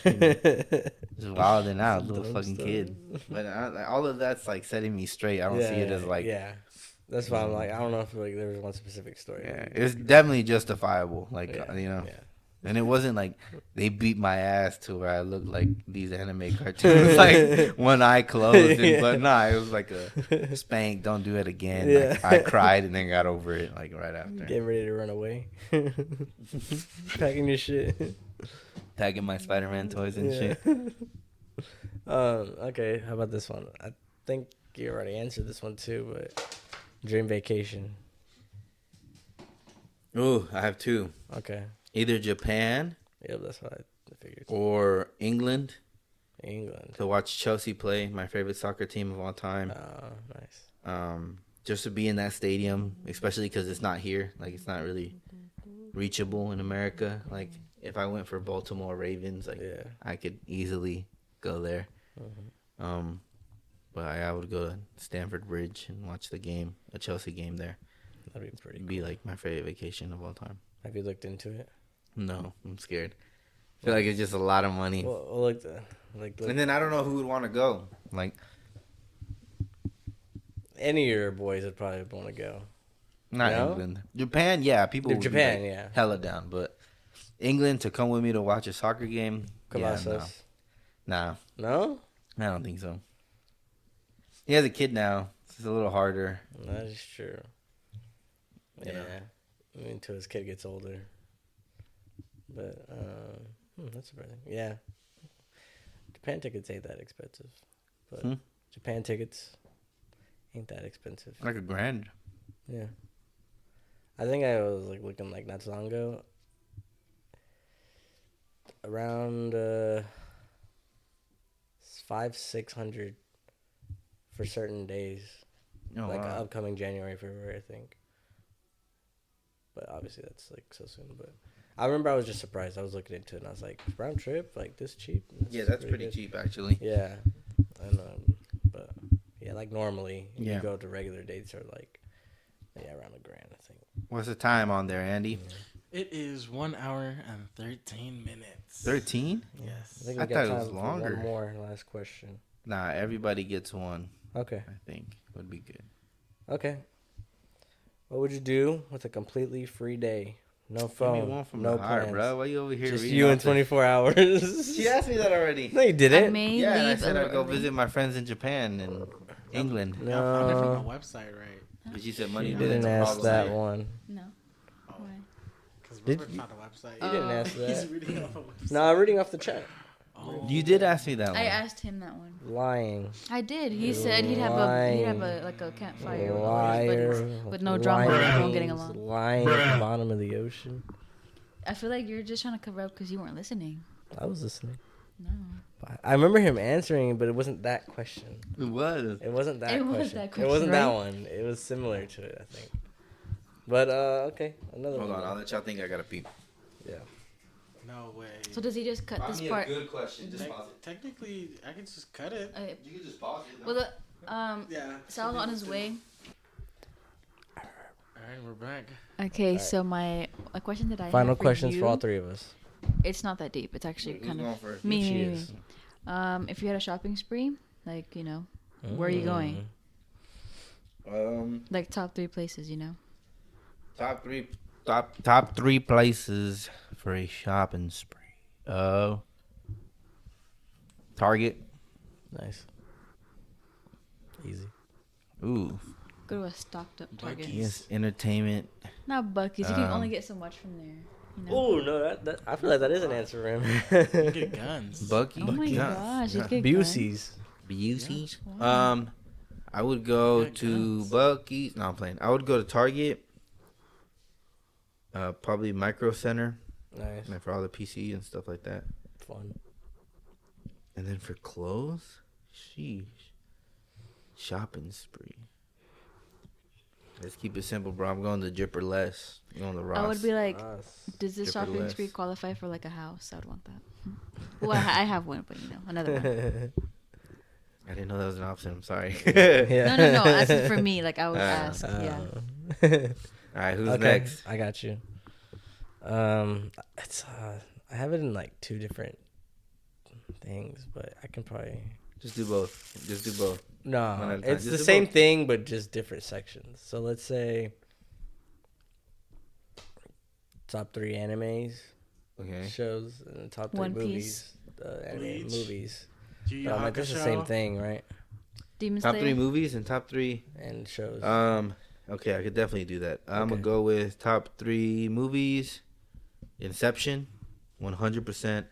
just wilding out, little fucking kid. But all of that's like setting me straight. I don't see it as like, yeah. That's why I'm like, I don't know if like there was one specific story. yeah, it's definitely justifiable. Like, you know. Yeah. And it wasn't like they beat my ass to where I looked like these anime cartoons, like one eye closed. But nah, it was like a spank, don't do it again. Yeah. Like, I cried and then got over it like right after. Getting ready to run away. Packing your shit. Tagging my Spider-Man toys and shit. Okay, how about this one? I think you already answered this one too, but dream vacation. Ooh, I have two. Okay. Either Japan Yep, that's what I figured. or England England. to watch Chelsea play, my favorite soccer team of all time. Nice. Just to be in that stadium, especially because it's not here. Like, it's not really reachable in America. Like, if I went for Baltimore Ravens, like, Yeah. I could easily go there. But I would go to Stamford Bridge and watch the game, a Chelsea game there. That'd be pretty It'd cool. be like my favorite vacation of all time. Have you looked into it? No, I'm scared. I feel like it's just a lot of money. Well, look, And then I don't know who would want to go. Like, any of your boys would probably want to go. not No? England. Japan, yeah. People would Japan, be like yeah. hella down. But England to come with me to watch a soccer game? Colossus. Yeah, No? I don't think so. He has a kid now. It's a little harder. That is true. You Yeah. know. I mean, until his kid gets older. But, that's surprising. Yeah. Japan tickets ain't that expensive. But Japan tickets ain't that expensive. Like $1,000. Yeah. I think I was like looking like not so long ago. Around 500-600 for certain days. Oh, Like wow. upcoming January, February, I think. But obviously that's like so soon. But I remember I was just surprised. I was looking into it and I was like, round trip, like this cheap? Yeah, that's pretty good. cheap, actually. Yeah. And but yeah, like normally Yeah. you go to regular dates are like around $1,000, I think. What's the time on there, Andy? It is 1 hour and 13 minutes. 13? Yes. think I we got thought it time was for longer. One more last question. Nah, everybody gets one, Okay. I think. Would be good. Okay. What would you do with a completely free day? No Give me phone, one from no the heart, plans. bro. Why you over here Just reading you in off the- 24 hours. She asked me that already. No, you didn't. I may Yeah, and I leave said a I'd go little early. visit my friends in Japan and England. Yeah, I found it from No. the website, right? But you said money You related didn't to ask that problematic. one. No. Why? Because Did Robert you- found a website. You didn't ask He's that. reading off a website. No, I'm reading off the chat. Oh. You did ask me that one. I asked him that one. Lying. I did. He You're said he'd have a lying. like a campfire with all Liar. his buddies, with no drama, and everyone getting along. Lying at the bottom of the ocean. I feel like you're just trying to cover up because you weren't listening. I was listening. No. I remember him answering, but it wasn't that question. It was. It wasn't that It was question. that It question, wasn't that right? one. It was similar to it, I think. But okay, another Hold one. on, I'll let y'all think I got a peep. Yeah. No way. So does he just cut this part? question. Technically, I can just cut it. You can just pause it. Well, Yeah. Sal's on his way. All right, we're back. Okay, Alright. so a question that I Final have questions you, for all three of us. It's not that deep. It's actually Who's kind going of first? me. She me, is. me. If you had a shopping spree, like where are you going? Like top 3 places, Top three places for a shopping spree. Target. Nice. Easy. Ooh. Go to a stocked up Target. Yes. Entertainment. Not Buc-ee's. You can only get so much from there. Oh no, that I feel like that is an answer for him. You get guns. Bucky. Oh my Yeah. gosh, you get guns? Busey's. Busey's. Wow. I would go Yeah, to guns. Bucky's. No, I'm playing. I would go to Target. Probably Micro Center, Nice. like for all the PC and stuff like that. Fun. And then for clothes, sheesh, shopping spree. Let's keep it simple, bro. I'm going to Dripper Less. You on the Ross? I would be like, Nice. does this Stripper shopping less. spree qualify for like a house? I would want that. Well, I have one, but another one. I didn't know that was an option. I'm sorry. Yeah. No. That's for me. Like I would ask. Yeah. All right, who's Okay, next? I got you. It's I have it in like 2 different things, but I can probably Just do both. Just do both. One no. at a time. It's Just the do same both. thing, but just different sections. So let's say top 3 animes, Okay. shows, and the top 3 One movies. Piece. Anime Bleach. movies. Yu Yu But I'm like, that's the same Hakusho. thing, right? Demon Top Slayer. 3 movies and top 3. And shows. Okay, I could definitely do that. I'm Okay. gonna go with top 3 movies. Inception, 100%.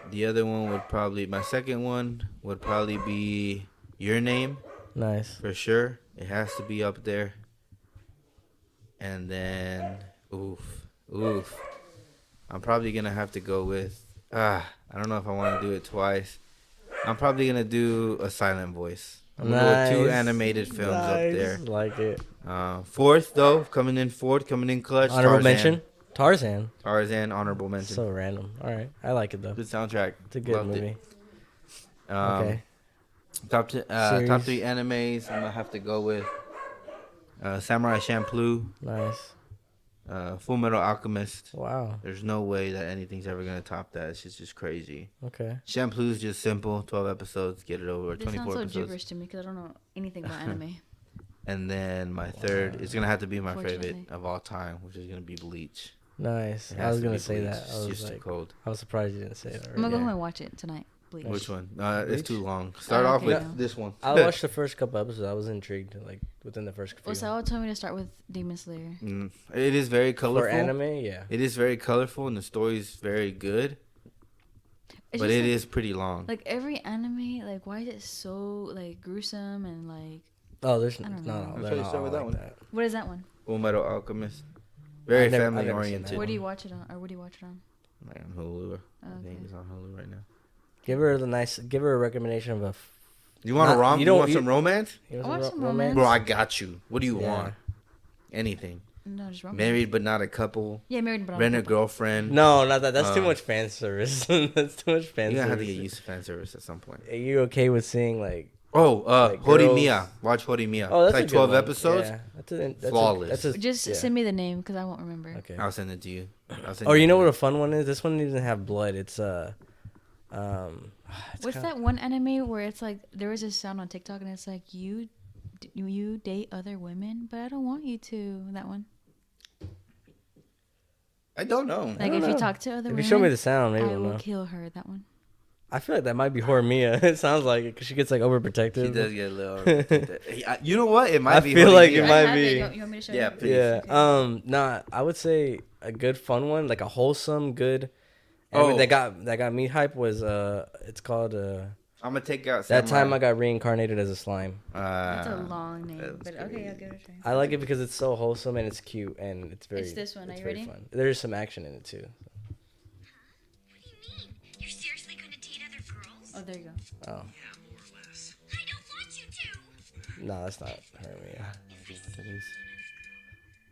The other one would probably, my second one would probably be Your Name, Nice. for sure. It has to be up there. And then, oof. I'm probably gonna have to go with, I don't know if I want to do it twice. I'm probably gonna do A Silent Voice. I'm gonna go with 2 Nice. animated films up there. Like it. Fourth though, coming in clutch. Honorable Tarzan. mention. Tarzan. Tarzan, honorable mention. So random. All right, I like it though. Good soundtrack. It's a good Loved movie. It. Okay. Top Series. 3 animes. I'm gonna have to go with Samurai Champloo, Full Metal Alchemist. Wow. There's no way that anything's ever gonna top that. It's just crazy. Okay. Champloo's just simple. 12 episodes, get it over. This sounds 24 so episodes. gibberish to me because I don't know anything about anime. And then my third is gonna have to be my favorite Unfortunately. of all time, which is gonna be Bleach. Nice. It I has was to gonna be say Bleach. that. I It's was just too like, cold. I was surprised you didn't say it I'm already. gonna go Yeah. home and watch it tonight. Bleach. Which one? It's Bleach? too long. Start Oh, off okay. with this one. I watched the first couple episodes. I was intrigued, like within the first few. Well, Sal told me to start with Demon Slayer. It is very colorful. For anime, yeah. It is very colorful, and the story is very good. It's But just it like, is pretty long. like every anime. Like, why is it so like gruesome and like? Oh, there's I don't no, know. no, I'll they're tell you not start all with that like one. that. What is that one? Full Metal Alchemist. Very I've never family seen oriented. that. Where do you watch it on? Or where do you watch it on? Like on Hulu. I Okay. think it's on Hulu right now. Give her a recommendation of a. You want a Not- rom? you You don't- want you- some romance? You I want some romance? romance. Bro, I got you. What do you Yeah. want? Anything. No, just romance. Married but not a couple. Yeah, married but Rent a not girlfriend. No, not that. That's too Uh, much fan service. That's too much fan You're gonna service. have to get used to fan service at some point. Are you okay with seeing like? Oh, Like Horimiya. Watch Horimiya. Oh, that's it's like a good 12 one. episodes. Yeah, that's Flawless. Just yeah. send me the name because I won't remember. Okay. I'll send it to you. Or you know what a fun one is? This one doesn't have blood. It's it's What's kinda- that one anime where it's like there was a sound on TikTok and it's like you date other women, but I don't want you to. That one. I don't know. Like don't if you know. talk to other If women, you show me the sound, maybe I we'll will know. kill her. That one. I feel like that might be Horimiya. It sounds like it because she gets like overprotective. She does get a little. You know what? It might I be. feel like Horimiya. it I might have be. You want me to show Yeah, you? please. Yeah. Okay. Nah. I would say a good fun one, like a wholesome, good. Oh. That got me hype was it's called I'm gonna take out. That Samurai. Time I Got Reincarnated as a Slime. That's a long name, that's but okay, I'll crazy. give it a try. I like it because it's so wholesome and it's cute and it's very. It's this one. Are it's you very ready? Fun. There's some action in it too. What do you mean? You're seriously going to date other girls? Oh, there you go. Oh I don't want you to. no, that's not her. Yeah.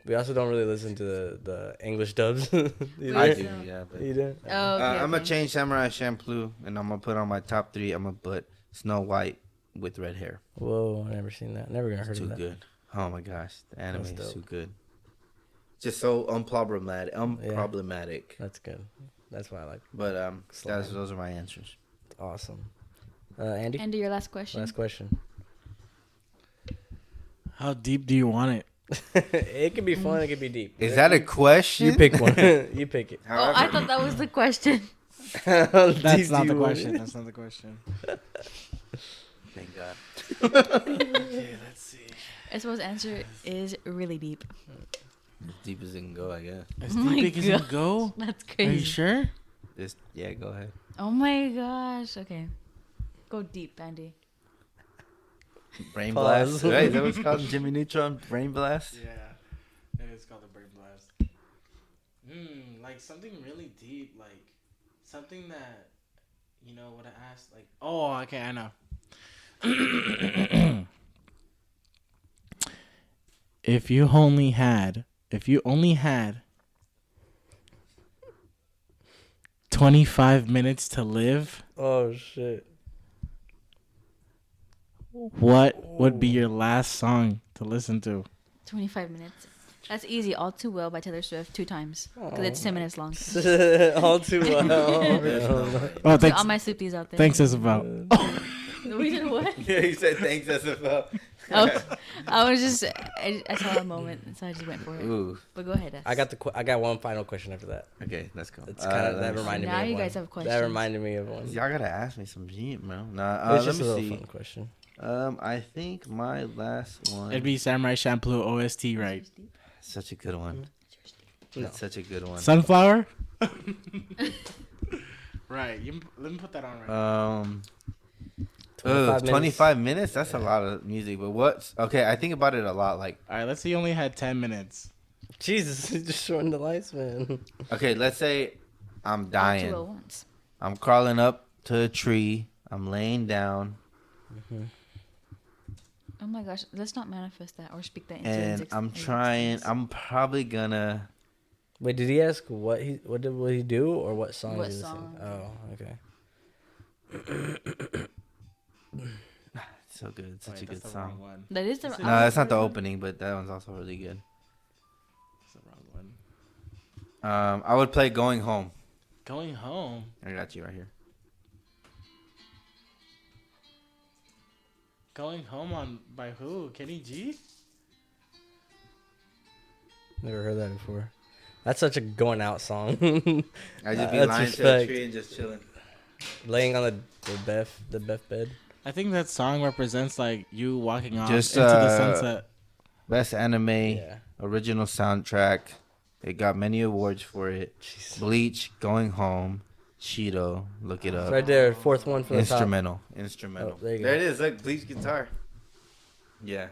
We also don't really listen to the English dubs. either. I Wait, do, so- yeah. But, You do? Oh, okay, I'm gonna okay. change Samurai Champloo, and I'm gonna put on my top 3. I'm gonna put Snow White with red hair. Whoa, I never seen that. Never gonna heard It's of too that. good. Oh my gosh, the anime That's is dope. too good. Just so unproblematic. That's good. That's why I like. But Slime. those are my answers. It's awesome. Andy, And your last question. last question. How deep do you want it? It can be fun. It can be deep. Is that a question? You pick one. You pick it. Oh, I thought that was the question. That's not the question. That's not the question. Thank God. Okay, let's see. Espo's answer is really deep. As deep as it can go, I guess. As Oh my deep as you God. go? That's Are you crazy. sure? Just yeah, go ahead. Oh my gosh. Okay. Go deep, Andy. Brain Pause. blast. Right? Is that what it's called? Jimmy Neutron Brain Blast. Yeah, it is called a brain blast. Like something really deep, like something that you know what I asked. Like, oh, okay, I know. If you only had 25 minutes to live, Oh shit. what would be your last song to listen to? 25 minutes. That's easy. All Too Well by Taylor Swift 2 times. Because it's 10 minutes long. All too well. Oh, To all my sleepies out there. Thanks, Isabel. We did what? Yeah, you said thanks, SFL. Oh, I was just, I saw a moment, so I just went for it. Ooh. But go ahead, Es. I got one final question after that. Okay, let's go. It's kind of let that me- reminded Now me of you one. guys have That questions. reminded me of one. Y'all gotta ask me some shit, bro. Nah, It's let just a me little see. fun question. I think my last one. It'd be Samurai Champloo OST, right? Such a good one. No. That's such a good one. Sunflower? Right. Let me put that on right now. 25 minutes? That's a lot of music. But what's okay? I think about it a lot. Like, All right, let's say you only had 10 minutes. Jesus, you just shortened the lifespan. okay, let's say I'm All Too dying. Well once. I'm crawling up to a tree. I'm laying down, Oh my gosh, let's not manifest that or speak that into and I'm trying. I'm probably gonna. Wait, did he ask what he do or what song? What he was song? singing? Oh, okay. So good. It's such Wait, a good that's the wrong song. one. That is the. No, No, that's not the opening, but that one's also really good. That's the wrong one. I would play "Going Home." Going home. I got you right here. Going home on by who? Kenny G? Never heard that before. That's such a going out song. I just be That's lying to a respect. tree and just chilling. Laying on the Beth bed. I think that song represents like you walking off Just, into the sunset. Best anime, Yeah. original soundtrack. It got many awards for it. Bleach, Going Home, Cheeto. Look it It's up. right there, fourth one from the top. Instrumental. Oh, there you there go. it is. Look, Bleach guitar. Yeah.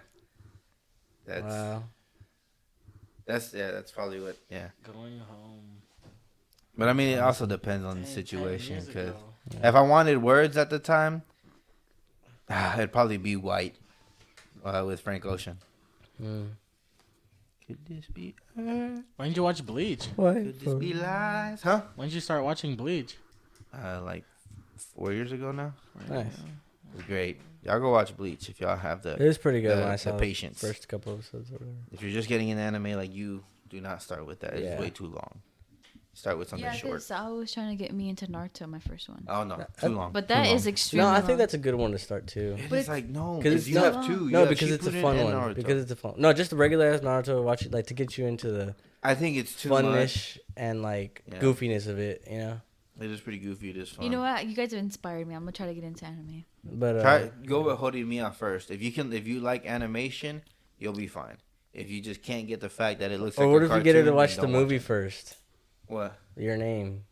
That's Wow. that's probably what. Yeah. Going home. But I mean, it also depends on the 10 situation. years Because ago. if I wanted words at the time, it'd probably be White with Frank Ocean. Mm. Could this be her? Why didn't you watch Bleach? What? Could this be lies? Huh? When did you start watching Bleach? Like 4 years ago now. Nice. It was great. Y'all go watch Bleach if y'all have It the. was pretty good the- when I the saw the patience. first couple episodes or whatever. If you're just getting an anime, like you, do not start with that. It's Yeah. way too long. Start with something Yeah, short. because Sao was trying to get me into Naruto, my first one. Oh no, too long. But Too that long. is extremely No, I long. think that's a good one to start too. It But is like no, 'cause because it's you not- have two. No, You have because it's a Shippuden fun and one. Naruto. Because it's a fun. No, just the regular ass Naruto. Watch it like to get you into the I think it's too much. funnish and like Yeah. goofiness of it. You know. It is pretty goofy. It is fun. You know what? You guys have inspired me. I'm gonna try to get into anime. But Go with Horimiya first. If you like animation, you'll be fine. If you just can't get the fact that it looks like or what a if you get her to cartoon, watch then the don't watch movie it. first? What? Your Name.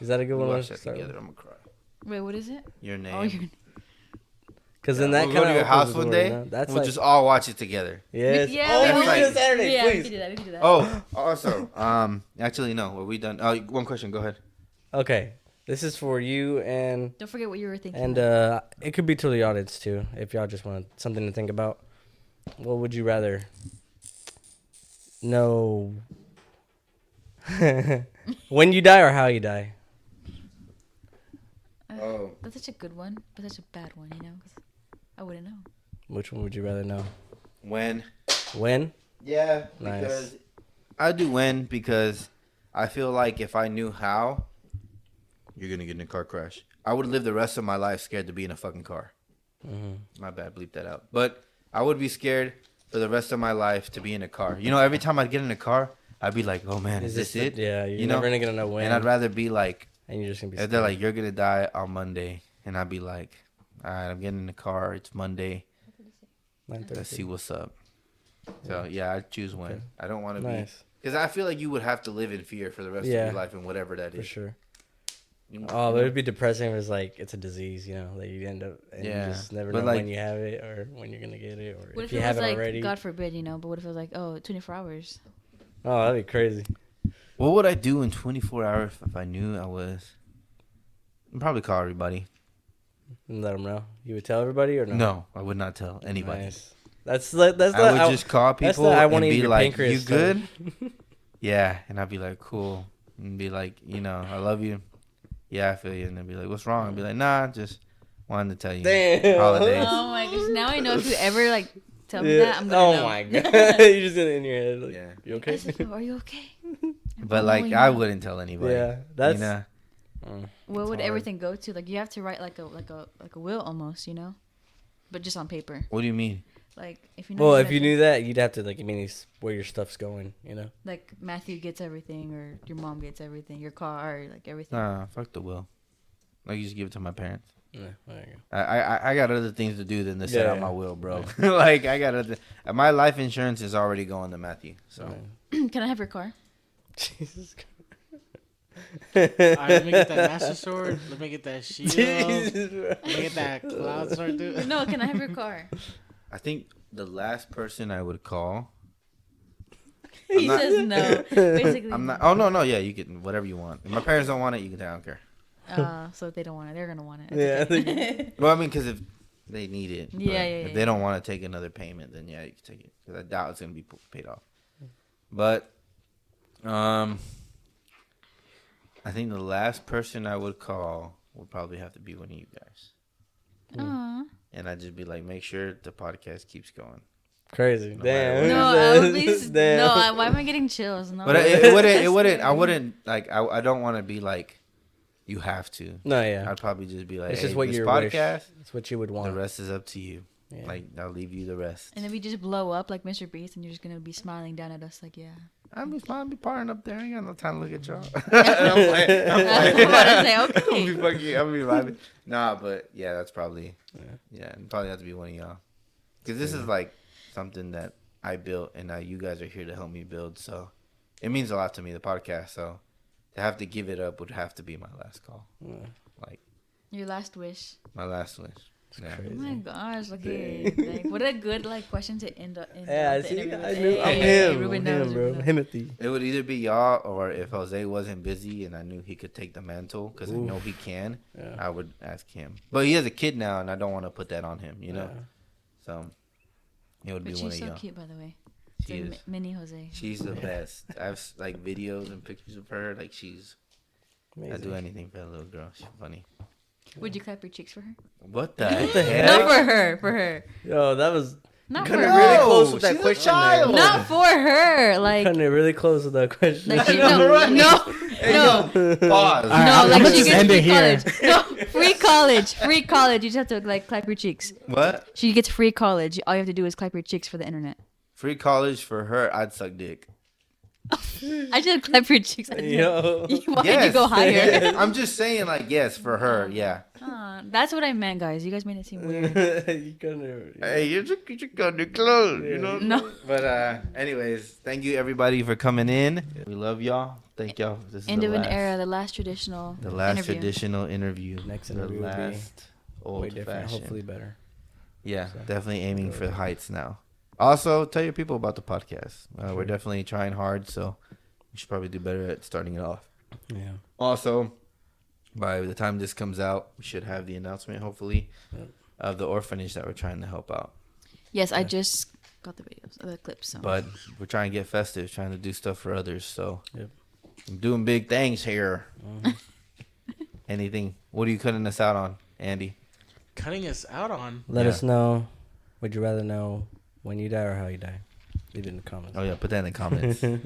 Is that a good We one? watch that together. I'm gonna cry. Wait, what is it? Your Name. Oh, you're. Because then that we'll kind go of to your house one day. That's We'll like, just all watch it together. yes. Yeah, oh, we we will. can do Saturday, Yeah, we please. can do that. We can do that. Oh, also, actually no. Were we done? Oh, one question. Go ahead. Okay, this is for you and Don't forget what you were thinking. it could be to the audience too, if y'all just want something to think about. What would you rather know? When you die or how you die? Oh. That's such a good one, but such a bad one, you know? 'Cause I wouldn't know. Which one would you rather know? When? When? Yeah, Nice. because I do when because I feel like if I knew how, you're gonna get in a car crash. I would live the rest of my life scared to be in a fucking car. Mm-hmm. My bad, bleep that out. But I would be scared for the rest of my life to be in a car. You know, every time I get in a car, I'd be like, "Oh man, is this it?" Yeah, you're You know? never gonna know when. And I'd rather be like, and you're just gonna be. if they're like, "You're gonna die on Monday," and I'd be like, "All right, I'm getting in the car. It's Monday. Let's see what's up." So yeah, I choose when. Okay. I don't want to be. Nice. Because I feel like you would have to live in fear for the rest of Yeah. your life and whatever that For is. sure. You Oh, but it'd be depressing if it's like it's a disease, you know, that you end up and Yeah. you just never But know like- when you have it or when you're gonna get it or What if if you it was have it like, already. God forbid, you know, but what if it was like, oh, 24 hours? Oh, that'd be crazy. What would I do in 24 hours if I knew I was? I'd probably call everybody. And let them know. You would tell everybody or no? No, I would not tell anybody. Nice. That's I I would just call that's people the I and wanna eat be your like, pancreas "You stuff." good?" Yeah, and I'd be like, "Cool," and be like, "You know, I love you." Yeah, I feel you. And they'd be like, "What's wrong?" I'd be like, "Nah, just wanted to tell you." Damn. Holidays. Oh my gosh! Now I know if you ever like tell me Yeah. that, I'm gonna Oh know. my god. You just get it in your head. Like, Yeah. You okay? I said, are you okay? But like, I wouldn't tell anybody. Yeah, that's. You know? What It's would hard. everything go to? Like you have to write like a will almost, you know, but just on paper. What do you mean? Like if you know. Well, you're if you gonna- knew that, you'd have to like mean where your stuff's going, you know. like Matthew gets everything, or your mom gets everything, your car, or like everything. Nah, fuck the will. Like, you just give it to my parents. Yeah, there you go. I got other things to do than to set Yeah, out yeah. my will, bro. Like, I got other. My life insurance is already going to Matthew. So Can I have your car? Jesus Christ. All right, let me get that Master Sword. Let me get that shield. Jesus, bro. Let me get that Cloud Sword, dude. No, can I have your car? I think the last person I would call. He not- says no. Basically, I'm not. Oh no, yeah, you can whatever you want. If my parents don't want it, you can say I don't care. So if they don't want it, they're gonna want it. Yeah, It's okay. Well, I mean, because if they need it, but Yeah, if they don't want to take another payment, then yeah, you can take it. Because I doubt it's gonna be paid off. But, I think the last person I would call would probably have to be one of you guys, Aw. and I'd just be like, make sure the podcast keeps going. Crazy. No Damn. matter No, I would be. Damn. No, why am I getting chills? No. But it wouldn't. It wouldn't. I wouldn't like. I don't want to be like, you have to. No, yeah. I'd probably just be like, It's hey, just what this your podcast. It's what you would The want. rest is up to you. Yeah. Like, I'll leave you the rest. And then we just blow up like Mr. Beast, and you're just gonna be smiling down at us like, yeah. I'll be partying up there. I ain't got no time to look at y'all. I'm about to say, okay. I'll be vibing. Nah, but yeah, that's probably it'd probably have to be one of y'all. Because this is like something that I built, and now you guys are here to help me build. So it means a lot to me, the podcast. So to have to give it up would have to be my last call, Yeah. like Your last wish. my last wish. Yeah. Oh my gosh, okay. Like, what a good like question to end up. Yeah, off the see, interview I with. knew. Hey, I'm hey, him. Ruben I'm knows, him, bro. Ruben knows. Himothy. It would either be y'all, or if Jose wasn't busy and I knew he could take the mantle, because I Oof. know he can, Yeah. I would ask him. But he has a kid now, and I don't want to put that on him, you know? Yeah. So it would But be one she's of so y'all. cute, by the way. She It's a is. mini Jose. She's the best. I have like videos and pictures of her. Like, she's. Amazing. I do anything for that little girl. She's funny. Would you clap your cheeks for her? What the What the heck? Not for her. For her. Yo, that was Not for cutting it her. really No, close with that she's a question child. there. Not for her. Like, Cutting it really close with that question. like she, Right. no. Pause. Alright, No, I'm like gonna she just gets end free it here. college. No, free college. You just have to like clap your cheeks. What? She gets free college. All you have to do is clap your cheeks for the internet. Free college for her, I'd suck dick. I just clap your cheeks. Yo. Why did you go higher? I'm just saying, like, yes, for her, yeah. That's what I meant, guys. You guys made it seem weird. You gonna, Hey, you just got the clothes, you know? No. But, anyways, thank you, everybody, for coming in. We love y'all. Thank y'all. This is End the of an last, era, the last traditional the last interview. traditional interview. Next the interview will be last way old different. fashioned. Hopefully better. Yeah, So, definitely aiming go for the with it. heights now. Also, tell your people about the podcast. We're Sure. definitely trying hard, so we should probably do better at starting it off. Yeah. Also, by the time this comes out, we should have the announcement, hopefully, Yep. of the orphanage that we're trying to help out. Yes, I Yeah. just got the videos, the clips. So. But we're trying to get festive, trying to do stuff for others. So Yep. I'm doing big things here. Mhm. Anything? What are you cutting us out on, Andy? Cutting us out on. Let Yeah. us know. Would you rather know when you die or how you die? Leave it in the comments. Oh yeah, put that in the comments. Send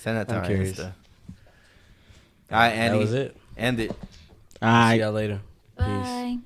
that to I'm our curious. Insta. All right, Andy. That was it. End it. See y'all later. Peace. Bye.